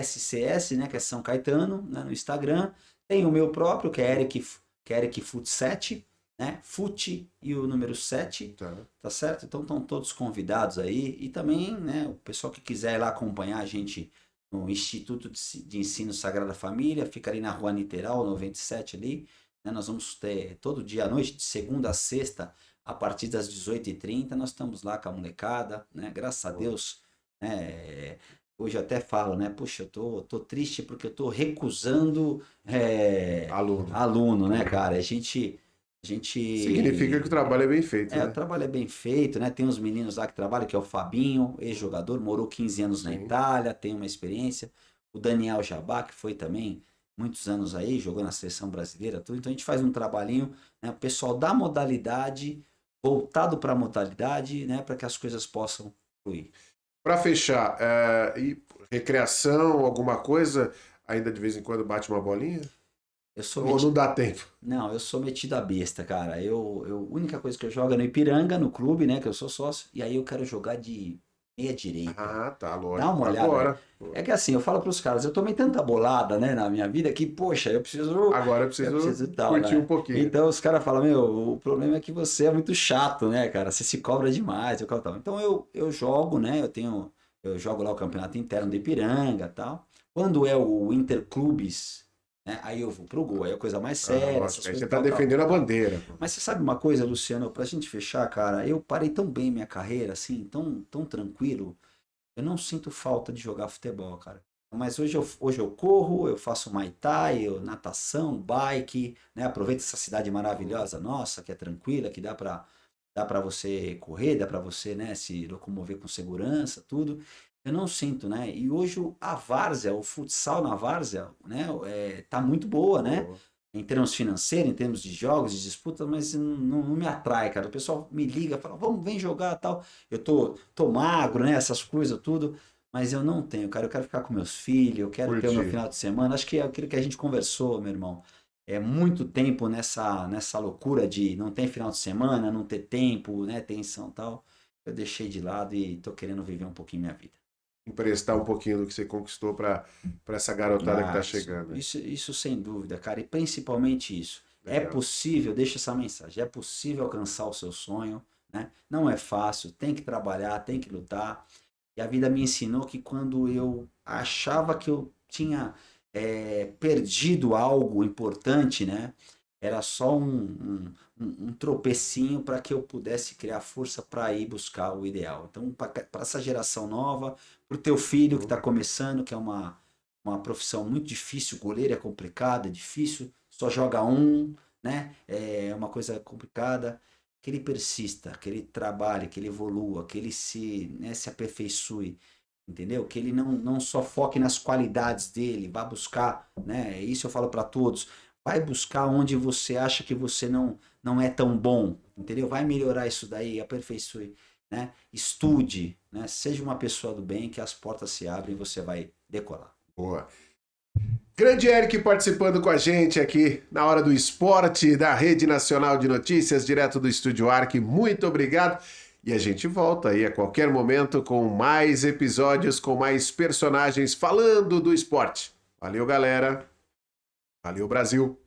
SCS, né, que é São Caetano, né, no Instagram. Tem o meu próprio, que é Eric Fut 7, né? Fut e o número 7, tá. tá certo? Então estão todos convidados aí. E também, né, o pessoal que quiser ir lá acompanhar a gente no Instituto de Ensino Sagrada Família, fica ali na Rua Niteral, 97 ali. Né? Nós vamos ter todo dia à noite, de segunda a sexta, a partir das 18h30, nós estamos lá com a molecada, né? Graças a Deus, né? Hoje eu até falo, né? Puxa, eu tô triste porque eu tô recusando Aluno. aluno, né, cara? A gente Significa que o trabalho é bem feito, o né? trabalho é bem feito, né? Tem uns meninos lá que trabalham, que é o Fabinho, ex-jogador, morou 15 anos na Sim. Itália, tem uma experiência. O Daniel Jabá, que foi também muitos anos aí, jogou na seleção brasileira, tudo. Então a gente faz um trabalhinho, né? O pessoal da modalidade, voltado para a modalidade, né? Para que as coisas possam fluir. Para fechar, e recreação, alguma coisa, ainda de vez em quando bate uma bolinha? Eu sou Ou não metido. dá tempo? Não, eu sou metido a besta, cara. A única coisa que eu jogo é no Ipiranga, no clube, né? Que eu sou sócio, e aí eu quero jogar de meia direita. Ah, tá, Dá lógico. uma olhada, velho. Agora. É que assim, eu falo pros caras, eu tomei tanta bolada, né, na minha vida que, poxa, Agora eu eu preciso preciso e tal, curtir um né? pouquinho. Então os caras falam, meu, o problema é que você é muito chato, né, cara? Você se cobra demais, tal. Então eu jogo, né? Eu jogo lá o campeonato interno do Ipiranga, tal. Quando é o Interclubes, né, aí eu vou pro gol, aí é coisa mais Ah, séria, essas lógico. Aí coisas você e tá tal, tal, defendendo a tal. bandeira, pô. Mas você sabe uma coisa, Luciano, pra gente fechar, cara, eu parei tão bem minha carreira, assim, tão tranquilo. Eu não sinto falta de jogar futebol, cara. Mas hoje eu corro, eu faço Muay Thai, natação, bike, né? Aproveito essa cidade maravilhosa nossa, que é tranquila, que dá para você correr, dá para você, né, se locomover com segurança, tudo. Eu não sinto, né? E hoje a várzea, o futsal na várzea, né, tá muito boa, né? Pô, Em termos financeiros, em termos de jogos, de disputas, mas não me atrai, cara. O pessoal me liga, fala, vamos, vem jogar, tal. Eu tô magro, né? Essas coisas, tudo. Mas eu não tenho, cara. Eu quero ficar com meus filhos, eu quero ter o meu curtir. final de semana. Acho que é aquilo que a gente conversou, meu irmão. É muito tempo nessa loucura de não ter final de semana, não ter tempo, né? Tensão e tal. Eu deixei de lado e tô querendo viver um pouquinho minha vida. Emprestar um pouquinho do que você conquistou para essa garotada que tá Ah, isso, chegando. isso, isso sem dúvida, cara. E principalmente isso. É Legal. possível, deixa essa mensagem, é possível alcançar o seu sonho, né? Não é fácil, tem que trabalhar, tem que lutar. E a vida me ensinou que quando eu achava que eu tinha perdido algo importante, né? Era só um tropecinho para que eu pudesse criar força para ir buscar o ideal. Então, para essa geração nova, para o teu filho que está começando, que é uma profissão muito difícil, goleiro é complicado, é difícil, só joga um, né? É uma coisa complicada, que ele persista, que ele trabalhe, que ele evolua, que ele se aperfeiçoe, entendeu? Que ele não só foque nas qualidades dele, vá buscar, né? Isso eu falo para todos. Vai buscar onde você acha que você não é tão bom, entendeu? Vai melhorar isso daí, aperfeiçoe, né? Estude, né? Seja uma pessoa do bem, que as portas se abrem e você vai decolar. Boa. Grande Eric participando com a gente aqui na Hora do Esporte da Rede Nacional de Notícias, direto do Estúdio Arc. Muito obrigado. E a gente volta aí a qualquer momento com mais episódios, com mais personagens falando do esporte. Valeu, galera. Valeu, Brasil.